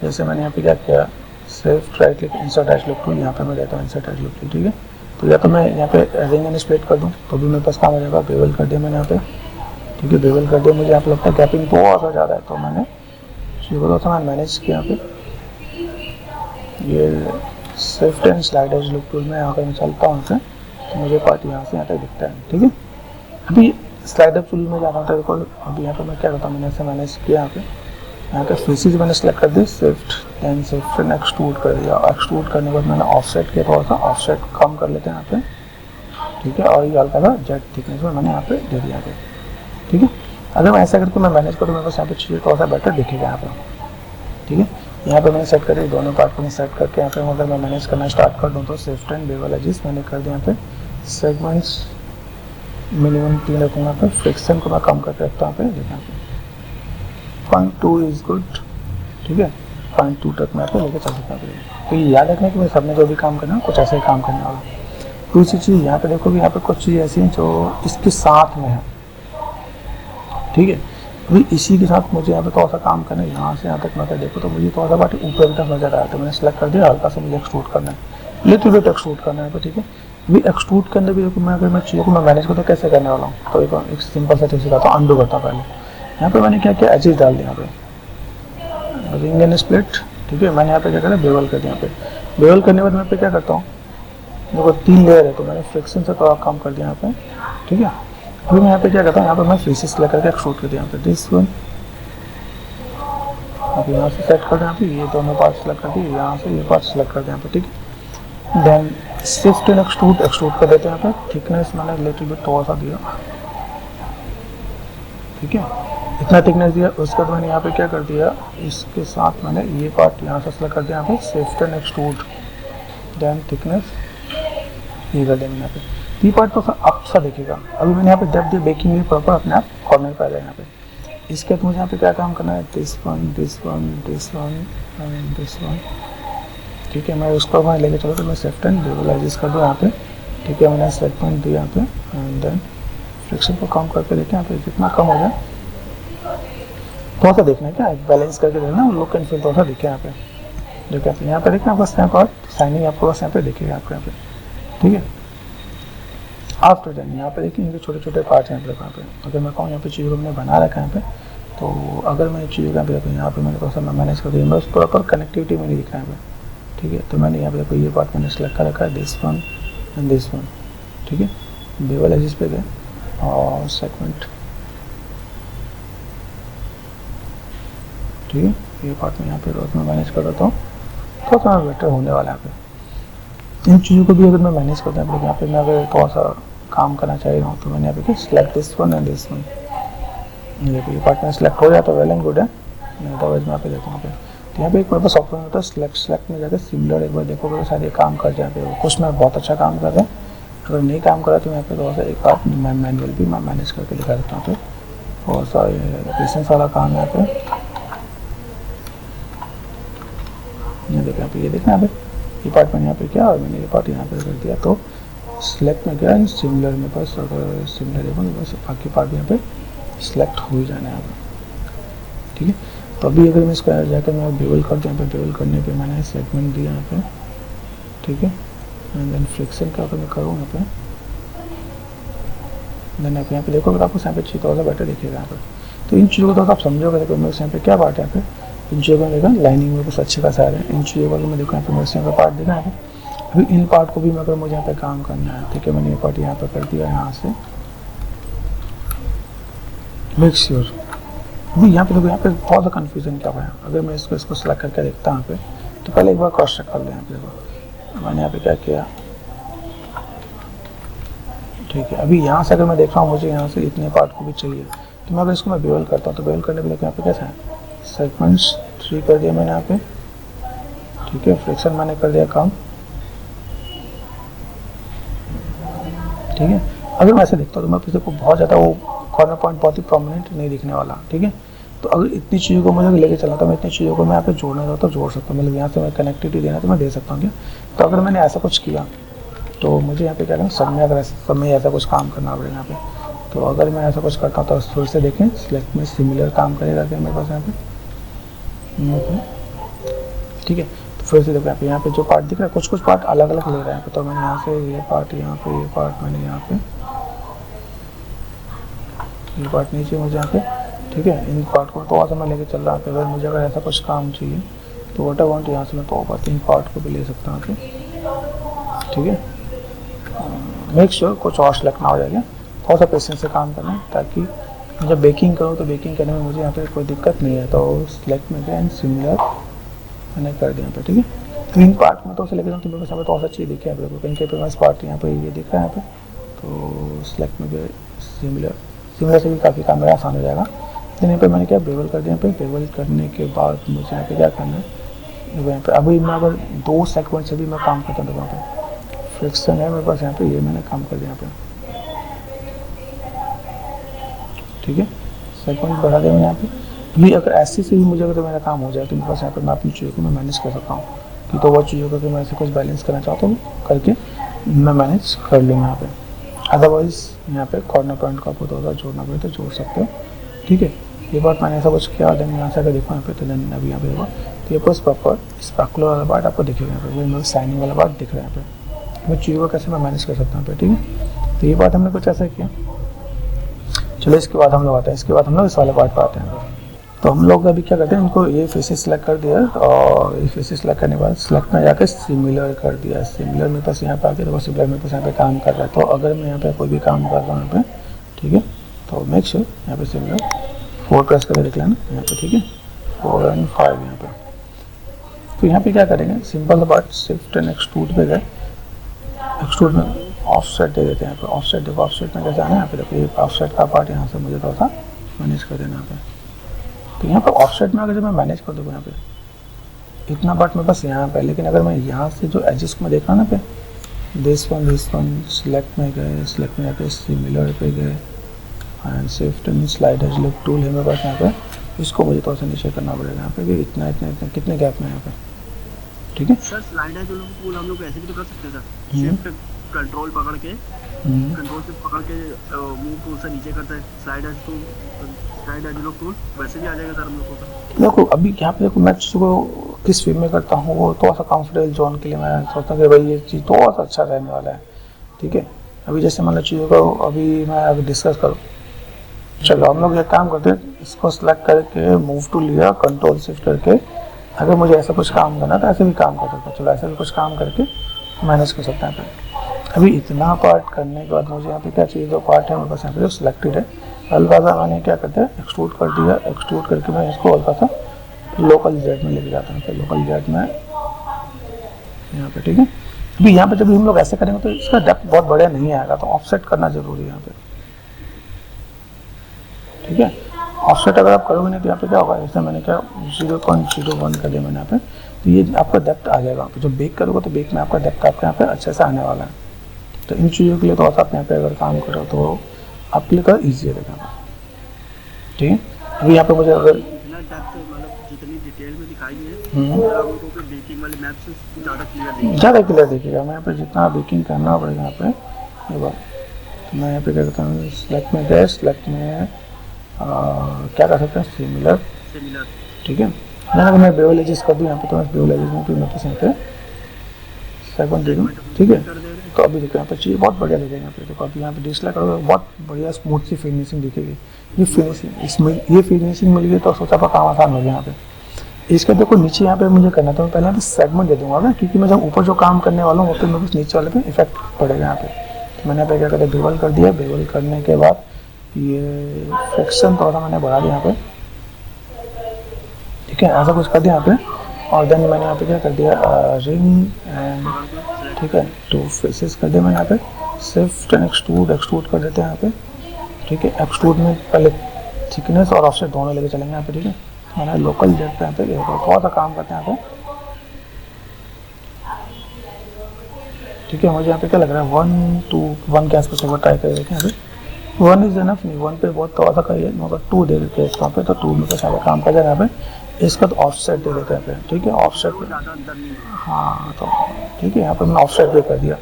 जैसे मैंने यहाँ पे क्या किया, सिर्फ right click insert as look tool, यहाँ पे मैं रहता हूँ इंसर्ट एज लुक टूल, ठीक है। तो या तो मैं यहाँ पे रिंग एंड स्प्लिट कर दूँ तो भी मेरे पास काम हो जाएगा, बेवल कर दिया मैंने यहाँ पे, ठीक है। बेवल कर दिया, मुझे यहाँ पे लगता है गैपिंग बहुत ज़्यादा है तो मैंने चीज़ों को थोड़ा मैनेज किया यहाँ पे। ये swift and slide as look tool में अगर मैं चलता हूँ तो मुझे पार्ट यहाँ से यहाँ तक दिखता है, ठीक है। अभी स्लाइडर टूल में जाना था, देखो अभी यहाँ पे मैं क्या करता हूँ, मैंने ऐसे मैनेज किया यहाँ पे फेसेस मैंने सेलेक्ट कर दी, swift then swift and extrude कर दिया। एक्सट्रूड करने के बाद मैंने ऑफसेट किया, थोड़ा सा ऑफसेट कम कर लेते हैं यहाँ पे, ठीक है। और ये हल्का सा जेट थिकनेस में मैंने यहाँ पे दे दिया, ठीक है। अगर मैं ऐसा करके मैं मैनेज करूँ मेरे पास यहाँ पे चीज़ें थोड़ा सा बेटर दिखेगा यहाँ पर, ठीक है। यहाँ पे मैंने सेट करी, दोनों पार्ट को मैं सेट करके यहाँ पे अगर मैं मैनेज करना स्टार्ट कर दूँ तो स्विफ्ट एंड बेवल एजेस मैंने कर दिया यहाँ पे, सेगमेंट्स मिनिमम 3 रखूँगा यहाँ पे, फ्रिक्शन को मैं कम करके रखता हूँ यहाँ पे, देखिए यहाँ पे 0.2 इज गुड, ठीक है। 0.2 तक मैं यहाँ पे लेकर चल सकता हूँ। तो ये याद रखना कि मैं सबने जो भी काम करना है कुछ ऐसे ही काम करने वाला। दूसरी चीज़ यहाँ पे देखो कि यहाँ पे कुछ चीज़ ऐसी हैं जो इसके साथ में है, ठीक है। अभी इसी के साथ मुझे यहाँ पे थोड़ा सा काम करना है, यहाँ से यहाँ तक मैं देखो तो मुझे थोड़ा सा बात ऊपर तक नजर आया, तो मैंने सेलेक्ट कर दिया, हल्का सा मुझे एक्सट्रूड करना है, लिटिल बिट एक्सट्रूड करना है, ठीक है। अभी एक्सट्रूड के अंदर भी देखो मैं अगर मैं चीज़ों को मैं मैनेज करता हूँ कैसे करने वाला हूँ, तो एक सिंपल सा चीज़ सिखाता हूँ, अंडू करता हूँ पहले। यहाँ पे मैंने क्या किया, एजेस डाल दिया यहाँ पे, रिंग एंड स्प्लिट, ठीक है। मैंने यहाँ पे क्या करा, बेवल कर दिया यहाँ पे। बेवल करने के बाद मैं पे क्या करता हूँ, देखो 3 लेयर है तो मैंने फ्रिक्शन से थोड़ा कम कर दिया यहाँ पे, ठीक है। अभी मैं यहाँ पे क्या करता हूँ, यहाँ पे मैं फेसेस सेलेक्ट करके एक्सट्रूड कर दिया यहाँ पे, दिस वन अभी यहाँ से सेट कर दें, यहाँ पे ये दोनों पार्ट सेलेक्ट कर दिए, यहाँ से ये पार्ट सेलेक्ट कर दें यहाँ पे, ठीक है। देन शिफ्ट एंड एक्सट्रूड कर देते हैं यहाँ पे, थिकनेस मैंने लिटिल बिट थोड़ा सा दिया, ठीक है। इतना थिकनेस दिया। उसके बाद मैंने यहाँ पे क्या कर दिया, इसके साथ मैंने ये पार्ट यहाँ से सेलेक्ट कर दिया, यहाँ पे shift and extrude, then thickness ये कर दिया मैंने यहाँ पे। ये पार्ट तो अब सा दिखेगा। अभी मैंने यहाँ पे डेप्थ दिया, बेकिंग भी प्रॉपर अपने आप कॉर्नर पे आ जाएगा यहाँ पे। इसके बाद मुझे यहाँ पे क्या काम करना है, this one this one this one and this one, ठीक है। मैं उसको वहाँ लेके चलो तो मैं शिफ्ट एंड बेवल एडजस्ट कर दूँ यहाँ पे, ठीक है। मैंने सेट पॉइंट दिया यहाँ पे एंड देन फ्रिक्शन को कम करके देखें यहाँ पे, जितना कम हो जाए थोड़ा सा देखना है, क्या बैलेंस करके देखना, लुक एंड फील थोड़ा सा दिखे यहाँ पे। देखिए आप यहाँ पे देखना, बस यहाँ पर साइनिंग आपको बस यहाँ पे दिखेगा आपको यहाँ पे, ठीक है। आफ्टर देन यहाँ पे देखिए, इनके छोटे छोटे पार्ट्स यहाँ पे देखो, यहाँ पे अगर मैं कहूँ यहाँ पे चीज़ों को मैंने बना रखा है यहाँ पे, तो अगर मैं चीज़ों का यहाँ पे मैंने थोड़ा सा मैनेज कर दिया, बस प्रॉपर कनेक्टिविटी में नहीं दिख रहा है यहाँ पे, ठीक है। तो मैंने यहाँ पे देखो ये पार्ट मैंने सेलेक्ट कर रखा है, this one and this one, ठीक है। बेवल एजिस पे गए और सेगमेंट, ठीक है। ये पार्ट में यहाँ पे रोज में मैनेज कर देता हूँ, थोड़ा बेटर होने वाला है यहाँ पे। इन चीज़ों को भी अगर मैं मैनेज करता हूँ, यहाँ पे मैं अगर थोड़ा सा काम करना चाह रहा हूँ तो मैंने यहाँ पे select this one and this one, देखिए ये पार्ट में सिलेक्ट हो जाए तो वेल एंड गुड है, नहीं अदरवाइज मैं यहाँ पे देखता हूँ। तो यहाँ पे एक मेरे पास ऑप्शन होता है सिलेक्ट में जाकर सिमिलर, एक बार देखोगे तो सारे काम कर जाते हैं, कुछ में बहुत अच्छा काम कर रहे हैं, अगर नहीं काम करा तो यहाँ पे थोड़ा सा एक बार मैं मैनुअल भी मैं मैनेज करके दिखा देता हूँ। तो थोड़ा सा पेशेंस वाला काम है यहाँ पे, ये देखिए यहाँ पे, ये देखना यहाँ पे ये पार्ट मैंने यहाँ पे किया और मैंने ये पार्ट यहाँ पे कर दिया, तो सिलेक्ट में गया सिमिलर में बस, अगर सिमिलर है बस बाकी पार्ट भी यहाँ पे सिलेक्ट हो ही जाना है यहाँ पे, ठीक है। तो अभी अगर मैं इसको जाकर मैं बेवल कर दूँ, यहाँ पे बेवल करने पे मैंने सेगमेंट दिया यहाँ पे, ठीक है। एंड देन फ्रिक्शन का अगर मैं करूँ यहाँ पे, देन आप यहाँ पे देखो, अगर आपको यहाँ पे थोड़ा सा बेटर दिखेगा यहाँ पे। तो इन चीज़ों को तो आप समझोगे, देखो मेरे यहाँ पे क्या पार्ट है यहाँ पे, इन चीज़ों को देखा लाइनिंग में कुछ अच्छे खासा आ रहा है, इन चीज़ों को मैं देखो यहाँ पे मेरे यहाँ का पार्ट देखा है। अभी इन पार्ट को भी अगर मुझे यहाँ पे काम करना है, ठीक है, मैंने ये पार्ट यहाँ पे कर दिया यहाँ से, मेक श्योर। अभी यहाँ पे देखो, यहाँ पे बहुत सा कन्फ्यूजन क्या हुआ है। अगर मैं इसको सेलेक्ट करके देखता हूँ यहाँ पे, तो पहले एक बार क्रॉस चेक कर लें। यहाँ पे देखो मैंने यहाँ पे क्या किया, ठीक है। अभी यहाँ से अगर मैं देख रहा हूँ मुझे यहाँ से इतने पार्ट को भी चाहिए, तो मैं अगर इसको मैं बेवल करता हूँ, तो बेवल करने के लिए यहाँ पे कैसा है, सेगमेंट्स 3 कर दिया मैंने यहाँ पे, ठीक है। फ्रिक्शन मैंने कर दिया कम, ठीक है। अगर मैं ऐसे देखता हूँ तो मैं किसी को बहुत ज़्यादा वो कॉर्नर पॉइंट बहुत ही प्रोमिनेंट नहीं दिखने वाला, ठीक है। तो अगर इतनी चीज़ों को मुझे लेके चला, तो मैं इतनी चीज़ों को मैं यहाँ पे जोड़ना चाहता हूँ, जोड़ सकता हूँ, मतलब यहाँ से मैं कनेक्टिविटी देना तो मैं दे सकता हूँ क्या। तो अगर मैंने ऐसा कुछ किया तो मुझे यहाँ पे क्या करना, सब में ऐसा कुछ काम करना पड़ेगा यहाँ पे। तो अगर मैं ऐसा कुछ करता हूँ तो फिर से देखें सिलेक्ट में सिमिलर काम करेगा क्या मेरे पास यहाँ पे, ठीक है। तो फिर से देखो यहाँ पे जो पार्ट दिख रहा है, कुछ पार्ट अलग अलग ले रहा है यहाँ पे। तो मैंने यहाँ से ये पार्ट, यहाँ पे ये पार्ट मैंने यहाँ पे, ये पार्ट नीचे मुझे यहाँ पे, ठीक है। इन पार्ट को थोड़ा सा मैं लेके चल रहा हूँ। अगर मुझे अगर ऐसा कुछ काम चाहिए तो वट आई वांट, यहाँ से मैं तो इन पार्ट को भी ले सकता हूँ, ठीक है। मेक श्योर कुछ और सेलेक्ट ना हो जाएगा, थोड़ा सा पेशेंस से काम करना, ताकि जब बेकिंग करूँ तो बेकिंग करने में मुझे यहाँ पे कोई दिक्कत नहीं है। तो सिलेक्ट में गया एंड सिमिलर मैंने कर दिया यहाँ पे, ठीक है। ग्रीन पार्ट में तो उसे लेके जाऊँ तो मेरे पास यहाँ पे तो और अच्छी दिखे यहाँ पे, कहीं पे पास पार्ट यहाँ पे ये दिख रहा है यहाँ पे। तो सिलेक्ट में गया सिमिलर से भी काफ़ी काम मेरा आसान हो जाएगा। लेकिन यहाँ पे मैंने क्या बेवल कर दिया, यहाँ पे बेवल करने के बाद मुझे यहाँ पे क्या करना है, यहाँ पे अभी मैं अगर 2 सेगमेंट से भी मैं काम करता हूँ, यहाँ पे फ्रिक्शन है मेरे पास यहाँ पे, ये मैंने काम कर दिया यहाँ पे, ठीक है। सेगमेंट बढ़ा दिया मैंने यहाँ पे। भी अगर ऐसे से भी मुझे अगर मेरा काम हो जाए तो मेरे पास यहाँ पे मैं अपनी चीज़ों को मैं मैनेज कर सकता हूँ कि तो वो चीज़ों को मैं ऐसे कुछ बैलेंस करना चाहता हूँ करके मैं मैनेज कर लूँगा यहाँ पे। अदरवाइज़ यहाँ पे कॉर्नर पॉइंट को आपको थोड़ा जोड़ना पड़े तो जोड़ सकते हो, ठीक है। ये बात मैंने ऐसा कुछ किया, देन यहाँ से अगर देखो यहाँ पे, तो देन अभी यहाँ पे देखो तो ये बस प्रॉपर स्पार्कुलर वाला पार्ट आपको दिखेगा यहाँ पे, वही मेरे साइनिंग वाला पार्ट दिख रहा है यहाँ पे। मैं चीज़ों को कैसे मैं मैनेज कर सकता हूँ यहाँ पे, ठीक है। तो ये बात हमने कुछ ऐसा किया। चलो इसके बाद हम लोग आते हैं, इसके बाद हम लोग इस वाले पार्ट पर आते हैं। तो हम लोग अभी क्या करते हैं, इनको ये फेसेस सेलेक्ट कर दिया और ये फेसेस सेलेक्ट करने के बाद सिलेक्ट में जाकर सिमिलर कर दिया। सिमिलर मेरे पास यहाँ पे आके देखो, सिमिलर मेरे पास यहाँ पे काम कर रहा है। तो अगर मैं यहाँ पे कोई भी काम कर रहा हूँ यहाँ पे, ठीक है, तो मेक श्योर यहाँ पे सिमिलर 4 प्रेस करके देख लेना यहाँ पे, ठीक है, 4 और 5 यहाँ पे। तो यहाँ पे क्या करेंगे, सिंपल बात, शिफ्ट एंड एक्सट्रूड पे गए, एक्सट्रूड में ऑफसेट दे देते हैं यहाँ पे। ऑफसेट देखो, ऑफसेट में कैसे आना है यहाँ पे, देखो ये ऑफसेट का पार्ट यहाँ से मुझे थोड़ा सा मैनेज कर देना यहाँ पे। तो यहाँ पर ऑफसेट में अगर जब मैं मैनेज कर दूँगा यहाँ पे इतना पार्ट मेरे पास यहाँ पे, लेकिन अगर मैं यहाँ से जो एजेस को मैं देख रहा हूँ ना पे दिस वन सिलेक्ट में गए, सिलेक्ट में जाके सिमिलर पे गए and shift and slider look tool है मेरे पास यहाँ पे, इसको मुझे थोड़ा सा नीचे करना पड़ेगा यहाँ पे कि इतना इतना इतना कितने गैप में यहाँ पे, ठीक है। सर स्लाइडर जो टूल हम लोग ऐसे भी तो कर सकते हैं सर, शिफ्ट कंट्रोल पकड़ के, कंट्रोल से पकड़ के मूव टूल से नीचे करते हैं स्लाइडर टूल, स्लाइडर जो टूल वैसे भी आ जाएगा सर हम लोग को। देखो अभी यहाँ पे देखो मैं चीज़ों को किस फील्ड में करता हूँ वो थोड़ा सा कंफर्टेबल जोन के लिए मैं सोचता हूँ कि भाई ये चीज़ थोड़ा सा अच्छा रहने वाला है, ठीक है। अभी जैसे मान लो चीज़ों को अभी मैं अभी डिस्कस करूँ, चलो हम लोग ये काम करते हैं, इसको सिलेक्ट करके मूव टू लिया, कंट्रोल शिफ्ट करके अगर मुझे ऐसा कुछ काम करना तो ऐसे भी काम कर सकता हूँ, चलो ऐसे भी कुछ काम करके मैनेज कर सकते हैं। अभी इतना पार्ट करने के बाद मुझे यहाँ पे क्या चाहिए, जो पार्ट है मेरे पास यहाँ पे जो सिलेक्टेड है, हल्का सा मैंने क्या करते हैं एक्सट्रूड कर दिया, एक्सट्रूड करके मैं इसको हल्का सा लोकल जेड में लेके जाता हूँ, लोकल जेड में यहाँ पे, ठीक है। अभी यहाँ पे जब हम लोग ऐसे करेंगे तो इसका डेप्थ बहुत बढ़िया नहीं आएगा, तो ऑफसेट करना जरूरी है यहाँ पे, ठीक है। ऑफसेट अगर आप करोगे नहीं तो यहाँ पे क्या होगा, जैसे मैंने क्या 0.01 कर दिया मैंने यहाँ पे, तो ये आपका डेप्थ आ जाएगा। तो जब बेक करोगे तो बेक में आपका डेप्थ आपके यहाँ पे अच्छे से आने वाला है। तो इन चीज़ों के लिए तो आप यहाँ पे अगर काम करो तो आपके लिए तो ईजी रहेगा, ठीक है। अभी यहाँ पे मुझे अगर जितनी डिटेल में दिखाई है बेकिंग वाले मैप से ज़्यादा क्लियर दिखेगा। मैं यहाँ पे जितना बेकिंग करना पड़ेगा यहाँ पे, ये बात तो मैं यहाँ पे क्या करता हूँ, सिलेक्ट में गए, सिलेक्ट में क्या कर सकते हैं सिमिलर, ठीक है। अगर मैं बेवल एजेस कर दूँ यहाँ पे तो मैं बेवल एजेस में भी मेरे पास यहाँ पे सेगमेंट दे दूँ, ठीक है। तो अभी देखो यहाँ पे चीज़ बहुत बढ़िया दिखेगा यहाँ पे, देखो अभी यहाँ पे डिस्प्ले करोगे बहुत बढ़िया स्मूथ सी फिनिशिंग दिखेगी। ये फिनिशिंग इसमें ये फिनिशिंग मिल गई तो सोचा पर काम आसान हो गया यहाँ पे। इसके देखो नीचे यहाँ पे मुझे करना तो मैं पहले यहाँ पे सेगमेंट दे दूँगा ना, क्योंकि मैं जब ऊपर जो काम करने वाला हूँ तो मेरे पास नीचे वाले पे इफेक्ट पड़ेगा यहाँ पे। तो मैंने यहाँ पे क्या करता है बेवल कर दिया, बेवल करने के बाद ये फ्रिक्शन थोड़ा सा मैंने बढ़ा दिया यहाँ पे, ठीक है, ऐसा कुछ कर दिया यहाँ पे। और देन मैंने यहाँ पे क्या कर दिया रिंग एंड, ठीक है, 2 फेसेस कर दिया मैंने यहाँ पे, शिफ्ट एंड एक्सट्रूड कर देते हैं यहाँ पे, ठीक है। एक्सट्रूड में पहले थिकनेस और ऑफसेट दोनों लेके चलेंगे यहाँ पे, ठीक है। मैंने लोकल जेट पे यहाँ पे थोड़ा सा काम करते हैं यहाँ पे, ठीक है। मुझे यहाँ पे क्या लग रहा है 1 2 1 के आसपास एक बार ट्राई कर देखें यहाँ पे, 1 इज एनफ नहीं, 1 पे बहुत थोड़ा सा करिए, मगर 2 दे देते हैं यहाँ पे, तो 2 में तो सारा काम कर जाएगा यहाँ पे। इसका तो ऑफसेट दे देते हैं यहाँ पे, ठीक है, ऑफसेट पे, हाँ तो ठीक है। यहाँ पे मैंने ऑफसेट भी कर दिया,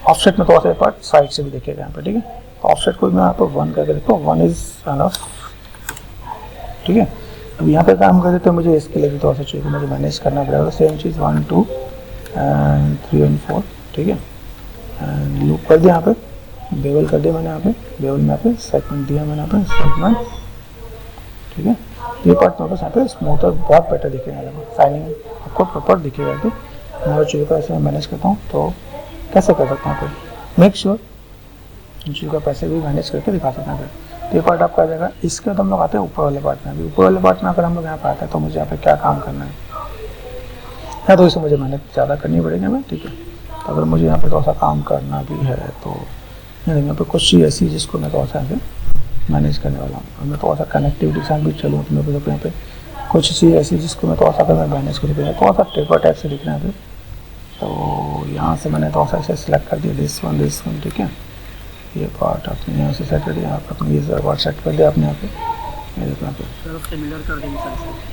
ऑफसेट में थोड़ा सा पार्ट साइड से भी देखेगा यहाँ पे, ठीक है। तो ऑफसेट को मैं यहाँ पे 1 करके देखो, 1 इज एनफ, ठीक है। अब यहाँ पे काम कर देते हैं, मुझे इसके लिए भी थोड़ा सा चाहिए, मुझे मैनेज करना पड़ेगा। सेम चीज़ 1 2 एंड 3 एंड 4, ठीक है। एंड लूप कर दिया यहाँ पे, बेवल कर दिया मैंने यहाँ पे, बेवल में यहाँ पे सेगमेंट दिया मैंने यहाँ पे सेगमेंट, ठीक है। ये पार्ट मेरे पास यहाँ पे स्मूथ और बहुत बेटर दिखेगा, शाइनिंग आपको प्रॉपर दिखेगा। तो मैं चीज़ों का ऐसे मैं मैनेज करता हूँ तो कैसे कर सकता हूँ, यहाँ पे मेक श्योर इन चीज़ों का पैसे भी मैनेज करके दिखा सकते हैं। तो ये पार्ट आपका आ जाएगा। इसके बाद हम लोग आते हैं ऊपर वाले पार्ट में। अभी ऊपर वाले पार्ट में अगर हम लोग यहाँ पे आते हैं तो मुझे यहाँ पे क्या काम करना है, या तो इसे मुझे मेहनत ज़्यादा करनी पड़ेगी मैं, ठीक है। तो अगर मुझे यहाँ पे थोड़ा सा काम करना भी है तो यहाँ पे कुछ चीज़ ऐसी जिसको मैं थोड़ा सा यहाँ पे मैनेज करने वाला हूँ। और मैं थोड़ा सा कनेक्टिविटी के साथ भी चलूँ तो मेरे को यहाँ पे कुछ चीज़ ऐसी जिसको मैं थोड़ा सा अगर मैं मैनेज कर दिया, थोड़ा सा टेपर टाइप से दिखना है। तो यहाँ से मैंने थोड़ा सा ऐसे सिलेक्ट कर दिया दिस वन, ठीक है। ये पार्ट आपने यहाँ से सेट कर दिया, आप अपने ये पार्ट सेट कर दिया आपने यहाँ पे, ये देखो यहाँ पे,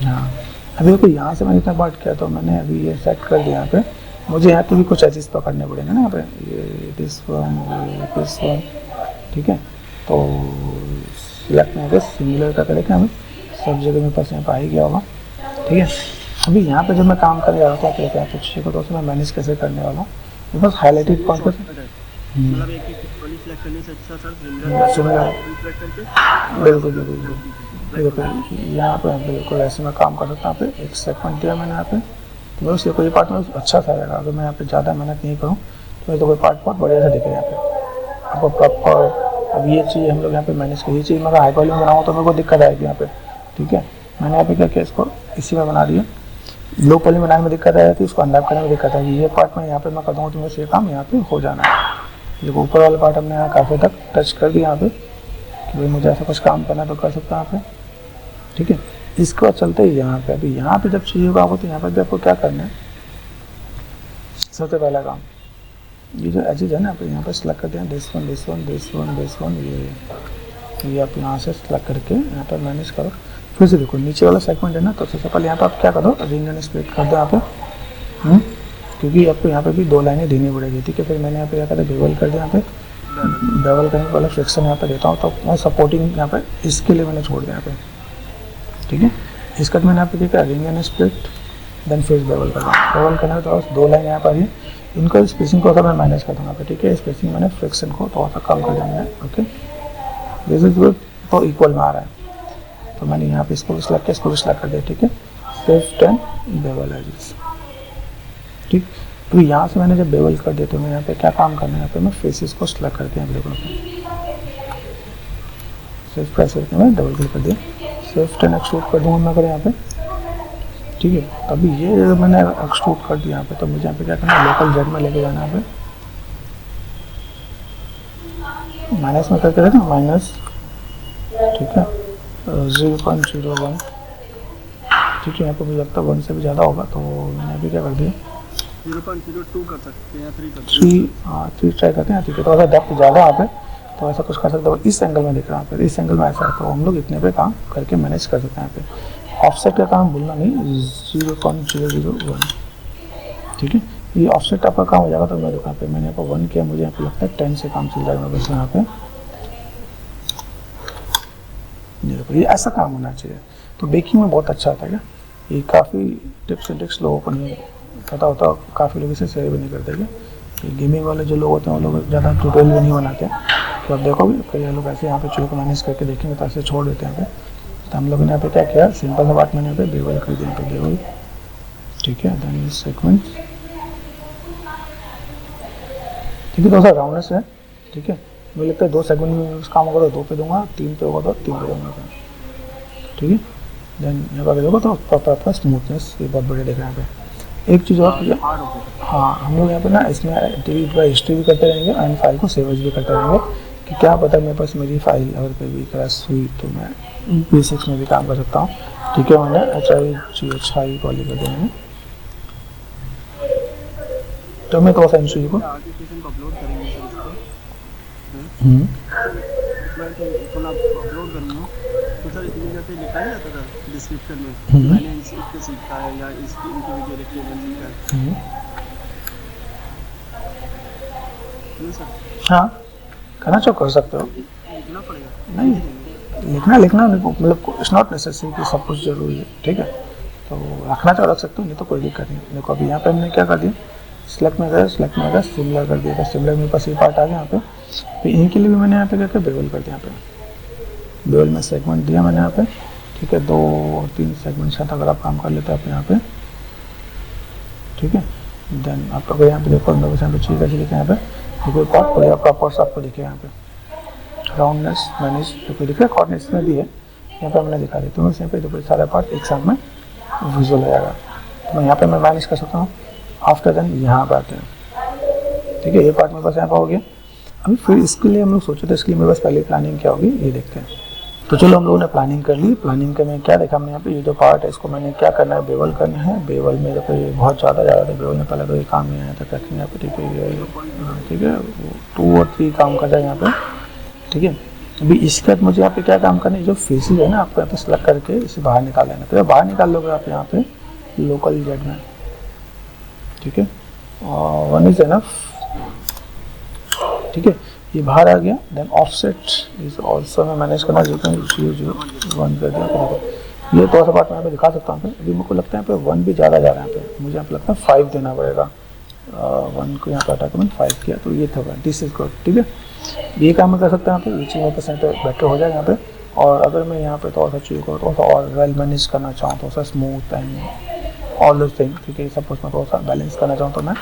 हाँ। अभी देखो यहाँ से मैंने इतना पार्ट किया तो मैंने अभी ये सेट कर दिया यहाँ पे। मुझे यहाँ पे भी कुछ चीज़ पकड़ने पड़ेंगे ना यहाँ पे, ये दिस वन, ठीक है। तो सिलेक्ट में सिमिलर का करेंगे हमें, सब जगह मेरे पास यहाँ पे आ ही गया होगा, ठीक है। अभी यहाँ पे जब मैं काम करने जा रहा था तो कुछ चीज़ को तो मैं मैनेज कैसे करने वाला हूँ, मेरे पास हाईलाइटेड पॉइंट पर बिल्कुल यहाँ पे बिल्कुल ऐसे मैं काम कर सकता हूँ। यहाँ पे एक सेगमेंट दिया मैंने यहाँ पे, तो मैं उससे कोई पार्ट में अच्छा सा रहेगा। अगर मैं यहाँ पे ज़्यादा मेहनत नहीं करूँ तो कोई पार्ट बहुत बढ़िया सा दिखेगा यहाँ पे आपको प्रॉपर। अब ये चीज़ हम लोग यहाँ पे मैनेज करिए, ये चीज़ मैं हाई वॉल्यूम बनाऊँ तो मेरे को दिक्कत आएगी यहाँ पे, ठीक है। मैंने यहाँ पे क्या किया, इसको इसी में बना दिया। लो वॉल्यूम बनाने में दिक्कत आ जाती है, इसको अनलैप करने में दिक्कत आएगी। ये पार्ट में यहाँ पे मैं कर दूँगा तो मेरे से काम यहाँ पे हो जाना है। जो ऊपर वाला पार्ट हमने यहाँ काफ़ी तक टच कर दिया यहाँ पे कि भाई मुझे ऐसा कुछ काम करना है तो कर सकता हूँ यहाँ पे, ठीक है। इसके बाद चलते ही यहाँ पे, अभी यहाँ पे जब चाहिए काम हो तो यहाँ पर भी आपको क्या करना है, सबसे पहला काम ये जो एजेज है ना, आप यहाँ पर सेलेक्ट करते हैं this one this one this one this one, ये आप यहाँ से सेलेक्ट करके यहाँ पर मैनेज करो। फिर से देखो नीचे वाला सेगमेंट है ना, तो सबसे पहले यहाँ पर आप क्या करो, रिंग एंड स्प्लिट कर दो यहाँ पे, क्योंकि आपको यहाँ पे भी 2 लाइनें देनी पड़ेगी, ठीक है। फिर मैंने यहाँ पे क्या करा, बेवल कर दिया, यहाँ पे बेवल करने के वाला फ्रिक्शन यहाँ पे देता हूँ, तो मैं सपोर्टिंग यहाँ पे इसके लिए मैंने छोड़ दिया यहाँ पे, ठीक है। इसका मैंने यहाँ पे क्या करा, रिंग एंड स्प्लिट देन फिर बेवल कर दूँ, बेवल करने के बाद 2 लाइन यहाँ पर ही, इनको स्पेसिंग को मैं मैनेज कर दूँगा, ठीक है। स्पेसिंग मैंने फ्रिक्शन को थोड़ा सा कम कर दिया, ओके। दिस इज गुड, तो इक्वल में आ रहा है, तो मैंने यहाँ पे इसको भी सिलेक्ट किया, इसको भी सिलेक्ट कर दिया, ठीक है। शिफ्ट एंड बेवल एजेस, ठीक। तो यहाँ से मैंने जब बेवल कर दिया तो मैं यहाँ पे क्या काम करना है, यहाँ पे मैं फेसेस को सिलेक्ट करके यहाँ पे देखो, सिर्फ प्रेस करके मैं डबल क्लिक कर दिया, शिफ्ट एंड एक्सट्रूड कर दूँगा मैं अगर यहाँ पे, ठीक है। तभी ये मैंने एक्सट्रूड कर दिया यहाँ पे, तो मुझे यहाँ पे क्या करना है, लोकल जेड में लेके जाना है यहाँ पे, माइनस में करके देना, माइनस, ठीक है, 0.01, ठीक है। यहाँ पे मुझे लगता है 1 से भी ज़्यादा होगा, तो मैंने अभी क्या कर दिया 0.02 कर सकते हैं या 3 कर 3 ट्राई करते हैं, ठीक है। तो ऐसा डेप्थ ज़्यादा यहाँ पे, तो ऐसा कुछ कर सकते हो, इस एंगल में दिख रहा है, फिर इस एंगल में ऐसा है, तो हम लोग इतने पे काम करके मैनेज कर सकते हैं। यहाँ पे ऑफसेट का काम भूलना नहीं, 0.001, ठीक है। ये ऑफसेट आपका काम हो जाएगा, तो मैं दुकान पे मैंने यहाँ पर 1 किया, मुझे यहाँ पे लगता है 10 से काम चल जाएगा बस यहाँ पे, ये देखो, ये ऐसा काम होना चाहिए, तो बेकिंग में बहुत अच्छा आता है। ये काफ़ी टिप्स एंड ट्रिक्स लोगों को नहीं पता होता, काफ़ी लोग इसे शेयर भी नहीं करते। ये गेमिंग वाले जो लोग होते हैं वो लोग ज़्यादा ट्यूटोरियल भी नहीं बनाते हैं, तो आप देखोगे कई लोग ऐसे यहाँ पे चीज़ों को मैनेज करके देखेंगे तो ऐसे छोड़ देते हैं यहाँ पे। तो हम लोगों ने यहाँ पे क्या किया, सिंपल सा बात मैंने यहाँ पे बेवल कर दिया, यहाँ पे बेवल, ठीक है, देन सेगमेंट, ठीक है। तो सर राउंडनेस है, ठीक है। मुझे लगता है 2 सेगमेंट में काम होगा तो 2 पे दूंगा, 3 पे होगा तो 3 पे दूंगा, ठीक है। देन यहाँ पर देखो तो प्रॉपर स्मूथनेस, ये बहुत बढ़िया दिख रहा है यहाँ पे। एक चीज़ और, हाँ, हम लोग यहाँ पे ना इसमें डिलीट बाय हिस्ट्री भी करते रहेंगे एंड फाइल को सेव भी करते रहेंगे, कि क्या पता मेरे पास मेरी फाइल अगर कभी क्रैश हुई तो मैं बेसिक्स में भी काम कर सकता हूँ, ठीक है। मैंने HI कॉली कर देंगे, तो मैं थोड़ा सा इंस्टॉल को अपलोड करेंगे सर इसको, अपलोड करूँगा तो सर इसमें जैसे लिखा नहीं जाता था डिस्क्रिप्शन में, मैंने इसको सीखा है या इसकी इनकी वीडियो देख के मैंने सीखा है सर। हाँ, करना चाहो कर सकते हो, लिखना पड़ेगा नहीं लिखना मतलब इट्स नॉट नेसेसरी कि सब कुछ जरूरी है, ठीक है। तो रखना चाहो रख सकते हो, नहीं तो कोई दिक्कत नहीं। देखो अभी यहाँ पे हमने क्या कर दिया, सिलेक्ट में गया सिमिलर कर दिया था, सिमिलर मेरे पास ये पार्ट आ गया यहाँ पे, तो इनके लिए भी मैंने यहाँ पे क्या किया, बेवल कर दिया, यहाँ पे बेवल में सेगमेंट दिया मैंने यहाँ पे, ठीक है। 2 और 3 सेगमेंट साथ अगर आप काम कर लेते हैं यहाँ पे, ठीक है। देन आप अगर यहाँ पे देखो यहाँ पे चीज़ ऐसी लिखे यहाँ पे, देखो पार्ट बढ़िया प्रॉपर्स आपको दिखे यहाँ पे, राउंडनेस मैनेज जो दिखे, कॉर्डनेस में भी है यहाँ पे हमने दिखा दी, तो यहाँ पे देखो सारे पार्ट एक साथ में विजुअल हो जाएगा, तो मैं यहाँ पे मैं मैनेज कर सकता हूँ। आफ्टर देन यहाँ पे आते हैं, ठीक है। ये पार्ट मेरे पास यहाँ पर हो गया। अभी फिर इसके लिए हम लोग सोचे थे, इसके लिए मेरे पास पहले प्लानिंग क्या होगी ये देखते हैं। तो चलो हम लोगों ने प्लानिंग कर ली। प्लानिंग के में क्या देखा हमने यहाँ पे, ये जो पार्ट है इसको मैंने क्या करना है, बेवल करना है। बेवल में जब ये बहुत ज़्यादा जा रहा था, बेवल में पहले तो ये काम नहीं आया था, करेक्टिंग यहाँ पे, ठीक है, ठीक है। 2 और 3 काम कर जाए यहाँ पे, ठीक है। अभी इसके बाद मुझे यहाँ पे क्या काम करना है, जो फेसेस है ना आपको यहाँ पे सेलेक्ट करके इसे बाहर निकाल लेना। तो बाहर निकाल लोगे आप यहाँ पे लोकल जेड में, ठीक है, और 1 इज एनफ, ठीक है। ये बाहर आ गया। देन ऑफसेट इज ऑल्सो मैं मैनेज करना 0.001 कर दिया। ये थोड़ा सा बात मैं यहाँ पे दिखा सकता हूँ। अभी मेरे को लगता है यहाँ पे 1 भी ज़्यादा जा रहा है यहाँ पे, मुझे यहाँ पे लगता है 5 देना पड़ेगा। 1 को यहाँ पे हटा के मैंने 5 किया, तो ये था दिस इज गुड, ठीक है। ये काम मैं कर सकता हूँ यहाँ पे, ये चीज़ मेरे पास यहाँ पे बेटर हो जाएगा यहाँ पे। और अगर मैं यहाँ पे थोड़ा सा चीज़ को थोड़ा सा और वेल मैनेज करना चाहूँ, थोड़ा सा स्मूथ एंड ऑल दो थिंग, ठीक है, सब कुछ मैं थोड़ा सा बैलेंस करना चाहूँ, तो मैं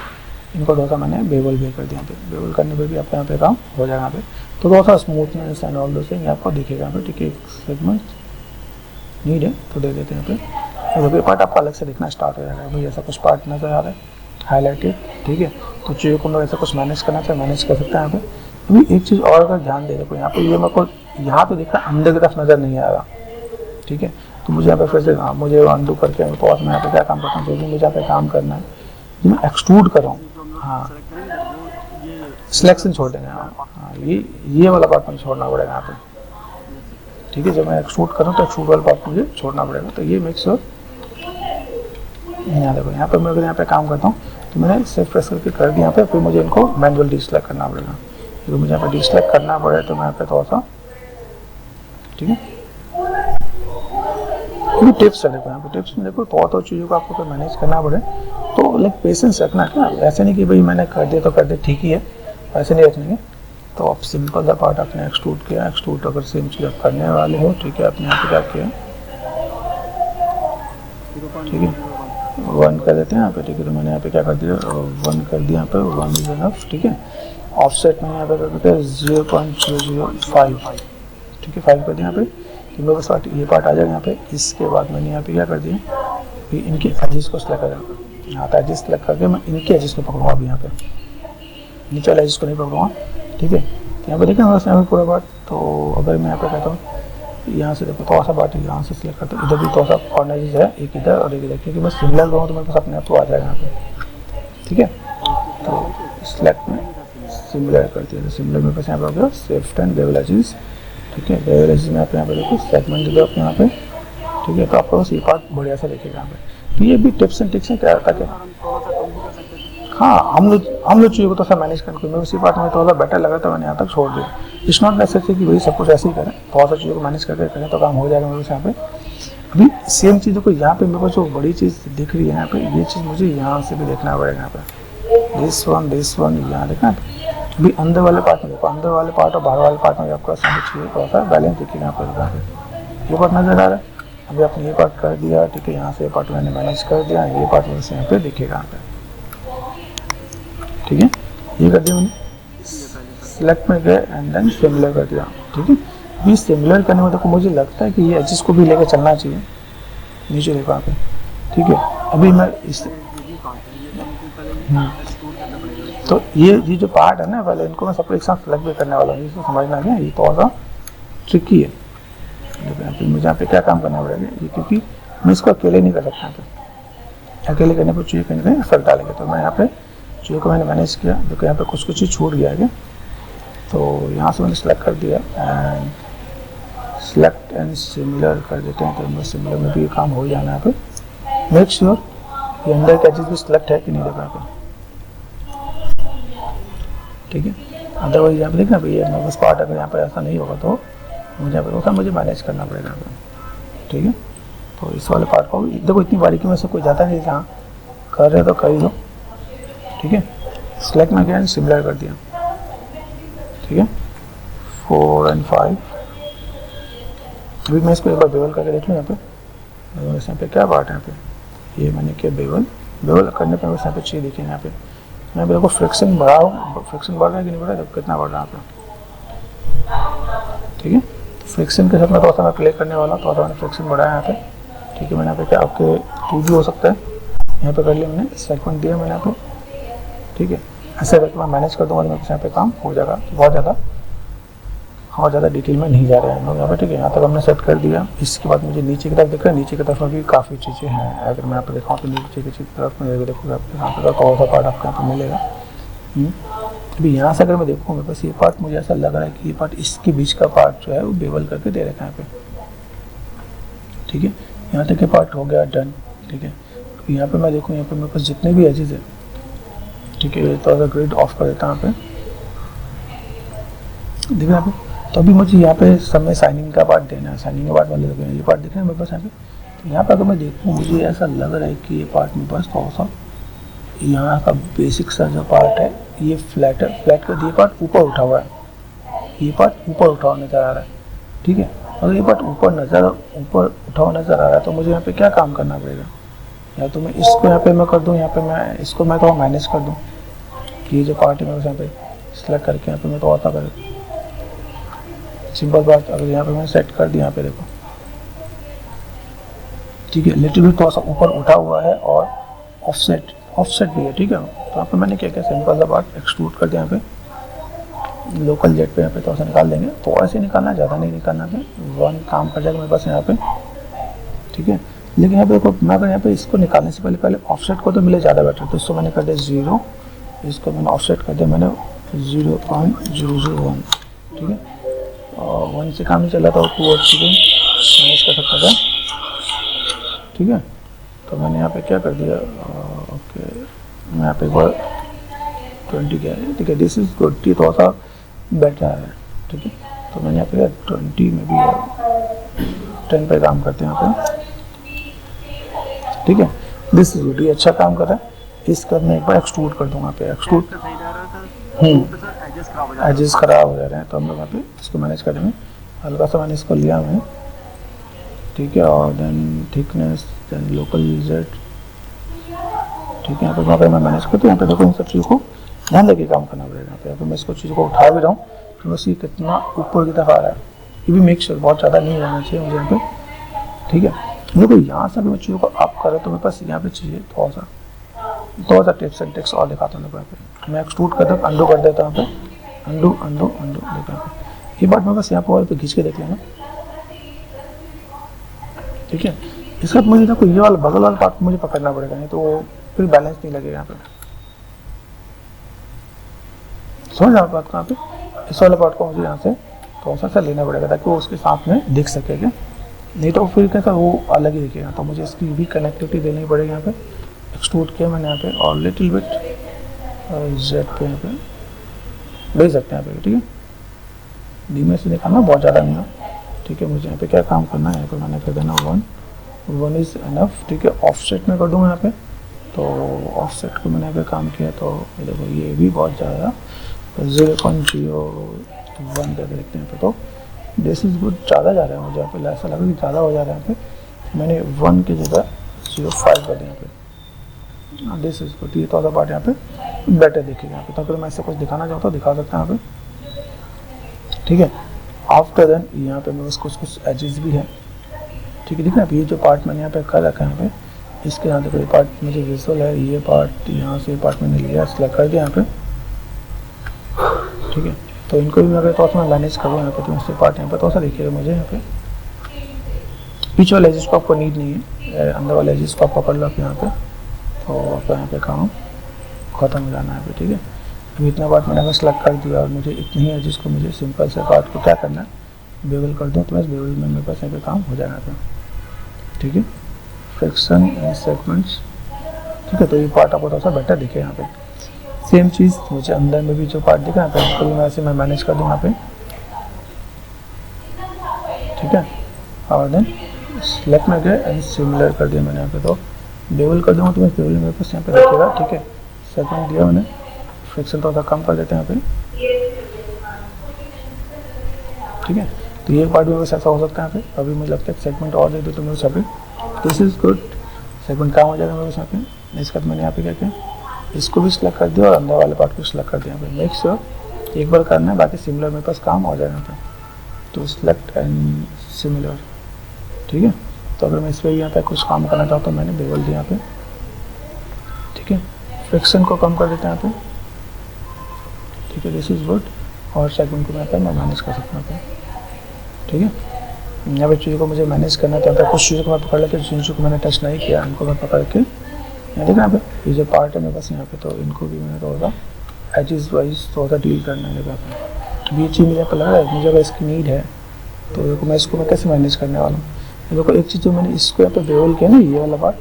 इनको थोड़ा सा मैंने बेवल भी कर दिया। यहाँ पे बेवल करने पे भी आपका यहाँ पे काम हो जाएगा यहाँ पे। तो थोड़ा सा स्मूथनेस एंड ऑल दो थिंग आपको दिखेगा यहाँ पे, ठीक है। एक सेगमेंट नीड है तो दे देते हैं यहाँ पे। तो ये पार्ट आपका अलग से दिखना स्टार्ट हो जाएगा। भाई ऐसा कुछ पार्ट नजर आ रहा है हाईलाइटेड, ठीक है। तो चीज़ों को मैं ऐसा कुछ मैनेज करना चाहिए, मैनेज कर सकता है यहाँ पे। अभी एक चीज़ और अगर ध्यान दे, देखो यहाँ पे ये मेरे को यहाँ पे देखना अंदर की तरफ नज़र नहीं आ रहा, ठीक है। तो मुझे यहाँ पे फिर से मुझे अंडू करके तो और मैं यहाँ पे क्या काम करता हूँ, जो भी मुझे यहाँ पे काम करना है जो मैं एक्सट्रूड कर रहा हूँ, हाँ सिलेक्शन छोड़ देंगे, हाँ ये वाला पार्ट मुझे छोड़ना पड़ेगा यहाँ पे, ठीक है। जब मैं एक्सट्रूड कर रहा हूँ तो एक्सट्रूड वाला पार्ट मुझे छोड़ना पड़ेगा। तो ये मेक श्योर, यहाँ देखो यहाँ पे मैं अगर यहाँ पे काम करता हूँ तो मैंने सिर्फ प्रेस करके कर दिया यहाँ पे, फिर मुझे इनको मैनुअल डिसेलेक्ट करना पड़ेगा। तो मुझे यहाँ पे डिसेलेक्ट करना पड़े तो मैं यहाँ पे थोड़ा सा, ठीक है। क्योंकि टिप्स है, देखो यहाँ पे टिप्स में देखो बहुत चीज़ों को आपको मैनेज करना पड़े तो लाइक पेशेंस रखना क्या, ऐसे नहीं कि भाई मैंने कर दिया तो कर दे ठीक ही है, ऐसे नहीं रखेंगे। तो आप सिंपल सा पार्ट आपने एक्सट्रूड किया, एक्सट्रूड अगर सेम चीज़ आप करने वाले हो, ठीक है, आपने यहाँ पे क्या किया, ठीक है, 1 कर देते हैं यहाँ पे, ठीक है। तो मैंने यहाँ पे क्या कर दिया, 1 कर दिया यहाँ पे, 1 इज इनफ, ठीक है। ऑफसेट मैंने यहाँ पे कर दिया 0.005, ठीक है, 5 कर दिया यहाँ पे। तो मेरे पास ये पार्ट आ जाएगा यहाँ पे। इसके बाद मैंने यहाँ पे क्या कर दिया, इनके एजेस को सेलेक्ट करें, यहाँ पे एजेस सेलेक्ट करके मैं इनके एजेस को पकड़ूंगा अभी यहाँ पे, नीचे वाले एजेस को नहीं पकड़ूंगा, ठीक है। तो यहाँ पे देखें बस यहाँ पे पूरा पार्ट। तो अगर मैं यहाँ पे कहता हूँ यहाँ से देखो थोड़ा सा पार्ट यहाँ से सिलेक्ट करता हूँ, इधर भी थोड़ा सा कॉर्नर है, एक इधर और एक इधर, क्योंकि मैं सिमिलर करूँ तो मेरे पास अपने आप को आ जाएगा यहाँ पे, ठीक है। तो सिलेक्ट में सिमिलर कर दिया, तो सिमिलर मेरे पास यहाँ पे हो गया सेफ्ट एंड बेवल एजेस, ठीक है। बेवल एजेस में आप यहाँ पे देखो सेगमेंट दे दो अपने यहाँ पे, ठीक है। तो आपको बस ये पार्ट बढ़िया से देखेगा यहाँ पे। तो ये भी टिप्स एंड ट्रिक्स है क्या था क्या, हाँ हम लोग चीज़ों को तो सब मैनेज करके मैं उसी पार्ट में थोड़ा सा बेटर लगा तो मैंने यहाँ तक छोड़ दिया। इट्स नॉट नेसेसरी कि वही सब कुछ ऐसे ही करें, थोड़ा सा चीज़ों को मैनेज करके करें तो काम हो जाएगा मेरे यहाँ पे। अभी सेम चीज़ों को यहाँ पे मेरे को जो बड़ी चीज़ दिख रही है यहाँ पे, ये चीज़ मुझे यहाँ से भी देखना पड़ेगा यहाँ पे, दिस वन यहाँ देखना। अभी अंदर वाले पार्ट में देखो, अंदर वाले पार्ट और बाहर वाले पार्ट में आपका सामने चाहिए थोड़ा सा बैलेंस देखिएगा यहाँ पर, ये पार्ट नजर आ रहा है। अभी आपने ये पार्ट कर दिया, ठीक है, यहाँ से ये पार्ट मैंने मैनेज कर दिया, ये पार्ट वैसे यहाँ पे दिखेगा यहाँ पे, ठीक है। ये कर दिया मैंने, सिलेक्ट में गए एंड देन सिमिलर कर दिया, ठीक है। अभी सिमिलर करने में देखो मुझे लगता है कि ये एजेस को भी लेकर चलना चाहिए, नीचे देखो यहाँ पे, ठीक है। अभी मैं इस तो ये जो पार्ट है ना पहले इनको मैं सबको एक साथ सेलेक्ट भी करने वाला हूँ, इसको समझना है, ये थोड़ा सा ट्रिकी है। देखो मुझे यहाँ पे क्या काम करना पड़ेगा, ये क्योंकि मैं इसको अकेले नहीं कर सकता, यहाँ पे अकेले करने पर चीज़ें कहीं ना फर्क डालेंगे। तो मैं यहाँ पे चीज़ों को मैंने मैनेज किया, देखो यहाँ पे कुछ चीज़ छूट गया है, तो यहाँ से मैंने सेलेक्ट कर दिया एंड सेलेक्ट एंड सिमिलर कर देते हैं। तो बस सिमिलर में भी ये काम हो जाना है यहाँ पे। मेक श्योर ये अंदर का चीज़ भी सिलेक्ट है कि नहीं, देखो यहाँ पे, ठीक है। अदरवाइज यहाँ पे देखना भैया मेरे पास पार्ट अगर यहाँ पर ऐसा नहीं होगा तो मुझे यहाँ पे मुझे मैनेज करना पड़ेगा यहाँ पे, ठीक है। तो इस वाले पार्ट को देखो इतनी बारीकी में से कोई जाता नहीं, जहाँ कर रहे तो कर ही लो, ठीक है। सेलेक्ट में गया सिमिलर कर दिया, ठीक है, 4 और 5। अभी मैं इसको एक बार बेवल करके देख लूँ यहाँ पे, यहाँ पे क्या पार्ट है यहाँ पे, ये मैंने किया बेवल करने पर यहाँ पे चाहिए देखिए यहाँ पे मैं देखो फ्रिक्शन बढ़ा हूँ, फ्रिक्शन बढ़ रहा है कि नहीं बढ़ रहा है, कितना बढ़ रहा है यहाँ पे, ठीक है। तो फ्रिक्शन के साथ में थोड़ा सा मैं प्ले करने वाला, थोड़ा सा मैंने फ्रिक्शन बढ़ाया यहाँ पे, ठीक है। मैंने यहाँ पे क्या आपके 2 भी हो सकता है, यहाँ पे कर लिया मैंने, सेगमेंट दिया मैंने यहाँ पे, ठीक है। ऐसे करके मैं मैनेज कर दूँगा, मेरे यहाँ पे काम हो जाएगा। बहुत ज़्यादा डिटेल में नहीं जा रहे हैं हम लोग यहाँ पे, ठीक है। यहाँ तक हमने सेट कर दिया। इसके बाद मुझे नीचे की तरफ दिख रहा है, नीचे की तरफ में भी काफ़ी चीज़ें हैं। अगर मैं यहाँ पे दिखाऊँ तो नीचे की तरफ में देखो आपको यहाँ पे कौन सा पार्ट आपको यहाँ पे मिलेगा। अभी यहाँ से अगर मैं देखूँ मेरे पास ये पार्ट मुझे ऐसा लग रहा है कि ये पार्ट इसके बीच का पार्ट जो है वो बेवल करके दे रखा है यहाँ पे, ठीक है। यहाँ तक ये पार्ट हो गया डन, ठीक है। यहाँ पे मैं देखूँ यहाँ पे मेरे पास जितने भी एजेस है, ठीक है, तो अगर ग्रिड ऑफ कर देता हूँ यहाँ पे, देखिए यहाँ पे। तो अभी मुझे यहाँ पे सब में साइनिंग का पार्ट देना है, साइनिंग का पार्ट वाले ये पार्ट दिख रहे हैं मेरे पास यहाँ पे। तो यहाँ पे अगर मैं देखूँ मुझे ऐसा लग रहा है कि ये पार्ट मेरे पास थोड़ा सा यहाँ का बेसिक सा जो पार्ट है ये फ्लैट है, फ्लैट का ये पार्ट ऊपर उठा हुआ है, ये पार्ट ऊपर उठा हुआ नज़र आ रहा है, ठीक है। अगर ये पार्ट ऊपर उठा हुआ नज़र आ रहा है तो मुझे यहाँ पे क्या काम करना पड़ेगा, या तो मैं इसको यहाँ पे मैं कर दूँ, यहाँ पे मैं इसको मैं थोड़ा मैनेज कर दूँ कि ये जो पार्ट है मैं यहाँ पे सेलेक्ट करके यहाँ पे मैं थोड़ा सा कर, सिंपल बात। अगर यहाँ पे मैं सेट कर दिया यहाँ पे देखो, ठीक है, लिटिल बिट थोड़ा सा ऊपर उठा हुआ है और ऑफसेट भी है, ठीक है। तो यहाँ पे मैंने क्या किया, सिंपल सा पार्ट एक्सट्रूड कर दिया यहाँ पे, लोकल जेट पे यहाँ पे थोड़ा सा निकाल देंगे, थोड़ा सा निकालना, ज़्यादा नहीं निकालना है, 1 काम कर जाएगा मेरे पास यहाँ पे, ठीक है। लेकिन यहाँ पे देखो, मैं अगर यहाँ पे इसको निकालने से पहले ऑफसेट को तो मिले ज़्यादा बेटर, तो इसको मैंने कर दिया 0, इसको मैंने ऑफसेट कर दिया मैंने 0.001, ठीक है। और 1 से काम नहीं चला था, 2 और 3 मैनेज कर सकता था, ठीक है। तो मैंने यहाँ पे क्या कर दिया, ओके, मैं यहाँ पे एक बार 20 किया है, ठीक है। दिस इज गुड, ये थोड़ा सा बेटर है, ठीक है। तो मैंने यहाँ पे 20 में भी 10 पे काम करते हैं यहाँ पे, ठीक है। दिस इज गुड, ये अच्छा काम कर रहा है। इसका मैं एक बार एक्सट्रूड कर दूंगा, पे एक्सट्रूड एजेस खराब हो जा रहे हैं, तो हम लोग यहाँ पे इसको मैनेज करेंगे। हल्का सा मैंने इसको लिया मैं, ठीक है, और then thickness, then local Z, ठीक है। यहाँ पे मैं मैनेज करता हूँ, यहाँ पे देखो इन सब चीज़ों को ध्यान देके काम करना पड़ेगा। यहाँ पे मैं इसको चीज़ों को उठा भी रहा हूँ तो बस ये कितना ऊपर की तरफ आ रहा है, ये भी मेक श्योर बहुत ज़्यादा नहीं रहना चाहिए मुझे यहाँ पे, ठीक है। देखो यहाँ से मैं चीज़ों को अप कर रहा हूँ, तो मेरे पास यहाँ पे चाहिए थोड़ा सा टिप्स एंड ट्रिक्स और दिखाता हूँ। यहाँ पे मैं एक्सट्रूड करता हूँ, अंडू कर देता हूँ, यहाँ पे अंडू अंडू अंडू, देखो यहाँ पे ये बात मैं बस यहाँ पे खींच के देख लेना, ठीक है। इसका मुझे देखो ये वाला बगल वाला पार्ट मुझे पकड़ना पड़ेगा, नहीं तो फिर बैलेंस नहीं लगेगा यहाँ पे, समझ आप बात को। यहाँ पे इस वाले पार्ट को मुझे यहाँ से थोड़ा सा लेना पड़ेगा ताकि वो उसके साथ में दिख सकेगा, नहीं तो फिर कैसा वो अलग ही दिखेगा। तो मुझे इसकी भी कनेक्टिविटी देनी पड़ेगी। यहाँ पे एक्सट्रूड किया मैंने यहाँ पे, और लिटिल बिट जेड पे यहाँ पे भेज सकते हैं यहाँ पे, ठीक है। धीमे से दिखाना, बहुत ज़्यादा नहीं हो, ठीक है। मुझे यहाँ पे क्या काम करना है, यहाँ पे मैंने कर देना 1 इज़ इनफ, ठीक है। ऑफसेट में कर दूँगा यहाँ पे, तो ऑफसेट को मैंने यहाँ पे काम किया, तो देखो ये भी बहुत ज़्यादा 0.01 करके देखते हैं यहाँ पे, तो दिस इज गुड, ज़्यादा जा रहा है मुझे यहाँ पे, ऐसा लगा कि ज़्यादा हो जा रहा है यहाँ पे। मैंने 1 की जगह 0.5 कर दिया यहाँ पे, दिस इज गुड, ये थोड़ा सा पार्ट यहाँ पे बेटर दिखेगा यहाँ पे। तो अगर मैं ऐसे कुछ दिखाना चाहता हूँ दिखा सकता हूँ यहाँ पे, ठीक है। आफ्टर देन यहाँ पे मेरे पास कुछ एजेस भी है, ठीक है। देखना ये जो पार्ट मैंने यहाँ पे कर रखा है यहाँ पे, इसके यहाँ देखो ये पार्ट मुझे विजुअल है, ये पार्ट यहाँ से पार्ट मैंने लिया, सिलेक्ट कर दिया यहाँ पे, ठीक है। तो इनको भी मैं अगर थोड़ा सा मैनेज करूँ यहाँ पे, तो इससे पार्ट यहाँ पे थोड़ा सा देखिएगा मुझे यहाँ पे, पीछे वाले एजेस को आपको नीड नहीं है, अंदर वाले एजेस को आप पकड़ लो आप यहाँ पे, तो आपका यहाँ पे काम खत्म हो जाना है यहाँ पे, ठीक है। अभी इतना पार्ट मैंने अगर सेलेक्ट कर दिया और मुझे इतनी ही एजेस को मुझे सिंपल से पार्ट को क्या करना है, बेवल कर दूँ, तो मैं बेवल में मेरे पास यहाँ पे काम हो जाएगा यहाँ पे, ठीक है। फ्रिक्शन एंड सेगमेंट्स, ठीक है। तो ये पार्ट आपको थोड़ा सा बेटर दिखे यहाँ पे। सेम चीज़ मुझे अंदर में भी जो पार्ट दिखा यहाँ पे, उसको भी मैं ऐसे मैं मैनेज कर दूँ यहाँ पे, ठीक है। और देन सेलेक्ट में गए एंड सिमिलर कर दिया मैंने यहाँ पे, तो बेवल कर दूँगा तो मैं बेवल मेरे पास यहाँ पे दिखेगा, ठीक है। सेगमेंट दिया मैंने, फ्रिक्शन थोड़ा सा कम कर देते हैं यहाँ पे, ठीक है। तो ये पार्ट भी बस ऐसा हो सकता है यहाँ पे। अभी मुझे लगता है सेगमेंट और दे दो तो मेरे यहाँ पे दिस इज गुड, सेगमेंट काम हो जाएगा मेरे यहाँ पे। इसके बाद मैंने यहाँ पे क्या किया, इसको भी सिलेक्ट कर दिया और अंदर वाले पार्ट को सिलेक्ट कर दिया यहाँ पे। मेक श्योर एक बार करना है, बाकी सिमिलर मेरे पास काम हो जाएगा यहाँ पे, तो सिलेक्ट एंड सिमिलर, ठीक है। तो अगर मैं इस पर भी यहाँ पे कुछ काम करना चाहता हूँ तो मैंने बेवल दिया यहाँ पे, ठीक है। फ्रिक्शन को कम कर देते हैं यहाँ पे, ठीक है। दिस इज गुड, और सेगमेंट को मैं मैनेज कर सकता हूँ, ठीक है। यहाँ पे चीज़ों को मुझे मैनेज करना चाहता है, कुछ चीज़ों को मैं पकड़ लेके जिन चीज़ों को मैंने टच नहीं किया इनको मैं पकड़ के, यहाँ देखना यहाँ पे ये जो पार्ट है मेरे पास यहाँ पे, तो इनको भी मैंने थोड़ा सा एजेस वाइज थोड़ा सा डील करना है यहाँ पे। ये चीज़ मुझे यहाँ पे लग रहा है, मुझे अगर इसकी नीड है तो देखो मैं इसको कैसे मैनेज करने वाला हूँ। देखो एक चीज़ जो मैंने इसको यहाँ पे बेवल किया ना, ये वाला पार्ट,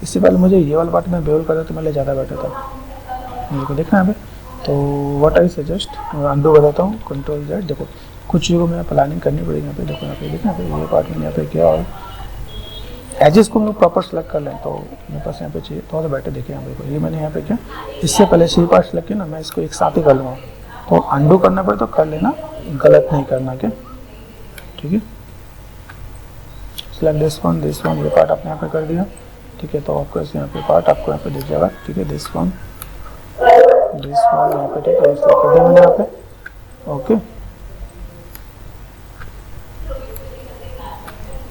इससे पहले मुझे ये वाला पार्ट मैं बेवल करता तो मेरे लिए ज़्यादा बेटर था, मेरे को देखना यहाँ पे। तो व्हाट आई सजेस्ट, अंडू बताता हूँ, कंट्रोल जेड। देखो कुछ चीज़ों को मैं प्लानिंग करनी पड़ेगी यहाँ पे, देखो यहाँ पे देखना यहाँ पे ये पार्ट मैंने यहाँ पे किया, और एजेस को हम लोग प्रॉपर सेलेक्ट कर लें तो मेरे पास यहाँ पे चाहिए थोड़ा सा बेटर देखे यहाँ पे। ये मैंने यहाँ पे किया, इससे पहले से पार्ट सेलेक्ट किया ना, मैं इसको एक साथ ही कर लूँगा, तो अंडू करना पड़े तो कर लेना, गलत नहीं करना, क्या, ठीक है। सिलेक्ट दिस वन ये पार्ट आपने यहाँ पे कर दिया, ठीक है। तो आपको यहाँ पे पार्ट आपको यहाँ पे दिख जाएगा, ठीक है। दिस वन यहाँ पे, ठीक है, सेलेक्ट कर दिया मैंने यहाँ पे, ओके।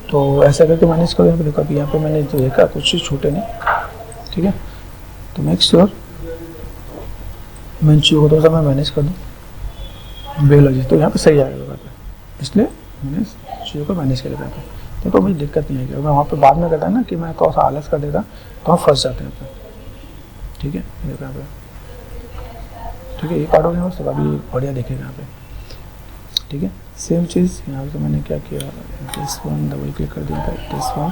तो ऐसा करके मैनेज करो यहाँ पे। देखो अभी यहाँ पे मैंने जो देखा कुछ चीज़ छूटे नहीं, ठीक है। तो मेक श्योर मैं चीज़ों को थोड़ा सा मैं मैनेज कर दूँ, बायोलॉजी, तो यहाँ पे सही आएगा यहाँ पे, इसलिए मैंने चीज़ों को मैनेज कर लिया था। देखो मुझे दिक्कत नहीं है, मैं वहाँ पे बाद में करता ना कि मैं थोड़ा सा आलस कर देता तो हम फंस जाते हैं यहाँ पे। ठीक है, देखो यहाँ पे, ठीक है, ये पार्ट हो गया, सब अभी बढ़िया देखेगा यहाँ पे। ठीक है, सेम चीज़ यहाँ पे मैंने क्या किया, दिस वन डबल क्लिक कर दिया था, दिस वन,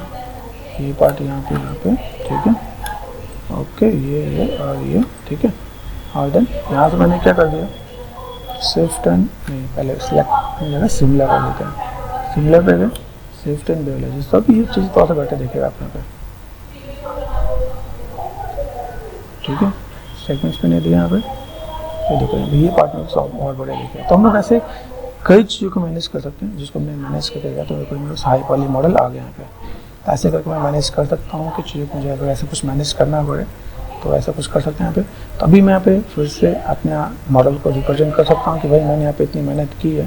ये पार्ट यहाँ पे, ठीक है, ओके, ये और ये, ठीक है। और देन यहाँ से मैंने क्या कर दिया, शिफ्ट एंड, नहीं पहले सिलेक्ट जगह सिमिलर कर देते हैं, सिमिलर पे गए, शिफ्ट एंड बायोलॉजी, सब ये चीज़ थोड़ा सा बेटर देखेगा आप यहाँ पे। ठीक है, सेगमेंट्स मैंने दिया यहाँ पे, ये देखो ये पार्ट में सब और बढ़िया दिखेगा। तो हम लोग ऐसे कई चीज़ों को मैनेज कर सकते हैं, जिसको हमने मैनेज करके तो मेरे पास हाई पॉली मॉडल आ गया यहाँ पे। ऐसे करके मैं मैनेज कर सकता हूँ कि चीज़ों को मुझे अगर ऐसा कुछ मैनेज करना पड़े तो ऐसा कुछ कर सकते हैं यहाँ पे। तो अभी मैं यहाँ पे फिर से अपने मॉडल को रिप्रेजेंट कर सकता हूँ कि भाई मैंने यहाँ पे इतनी मेहनत की है,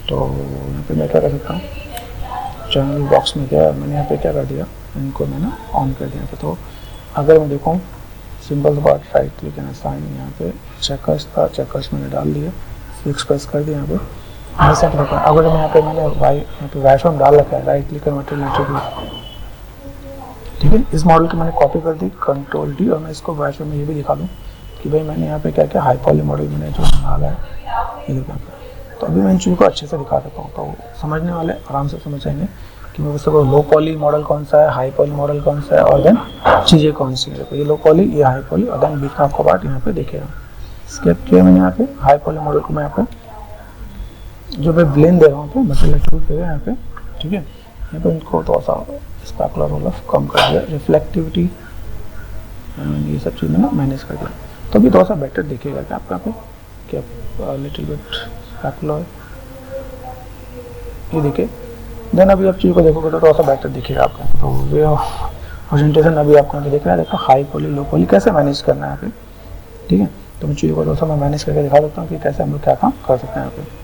तो यहाँ पे मैं क्या कर सकता हूँ, चैनल बॉक्स में क्या मैंने यहाँ पे क्या कर दिया, इनको मैंने ऑन कर दिया। तो अगर मैं देखूँ simple part right click and assign, यहाँ पे चेकर्स था, चेकर्स मैंने डाल दिया, फिक्स प्रेस कर दिया यहाँ पे, ऐसा देखो। अगर मैं यहाँ पे मैंने यहाँ पे वाइफॉर्म डाल रखा है, राइट क्लिक कर मटेरियल एट्रीब्यूट, ठीक है, इस मॉडल की मैंने कॉपी कर दी, कंट्रोल डी, और मैं इसको वाइफॉर्म में ये भी दिखा दूँ कि भाई मैंने यहाँ पे क्या क्या हाई पॉली मॉडल मैंने जो डाला है, ये देखो यहाँ पे। तो अभी मैं इन चीज़ों को अच्छे से दिखा देता हूँ, तो समझने वाले आराम से समझ जाएंगे कि मैं उसको लो पॉली मॉडल कौन सा है, हाई पॉली मॉडल कौन सा है, और देन चीज़ें कौन सी है। देखो ये लो पॉली, ये हाई पॉली, और देन बीच में आपको पार्ट यहाँ पे दिखेगा। स्केप किया मैंने यहाँ पे, हाई पॉली मॉडल को मैं यहाँ पे जो मैं ब्लेंड दे रहा हूँ पे मटेरियल एट्रीब्यूट पे यहाँ पे, ठीक है, यहाँ पे इनको थोड़ा सा स्पैकुलर रोल ऑफ कम कर दिया, रिफ्लेक्टिविटी ये सब चीज़ मैंने मैनेज कर दिया। तो अभी थोड़ा सा बेटर दिखेगा क्या आपका पे, क्या लिटिल बिट स्पैकुलर, ये देखिए। देन अभी आप चीज़ को देखोगे तो थोड़ा सा बेटर दिखेगा आपका। तो वे ऑफ प्रेजेंटेशन अभी आपको यहाँ पे दिख रहा है, देखो हाई पॉली लो पॉली कैसे मैनेज करना है यहाँ पे। ठीक है, तो मैं चीज़ों को थोड़ा सा मैं मैनेज करके दिखा देता हूँ कि कैसे हम लोग क्या काम कर सकते हैं यहाँ पे।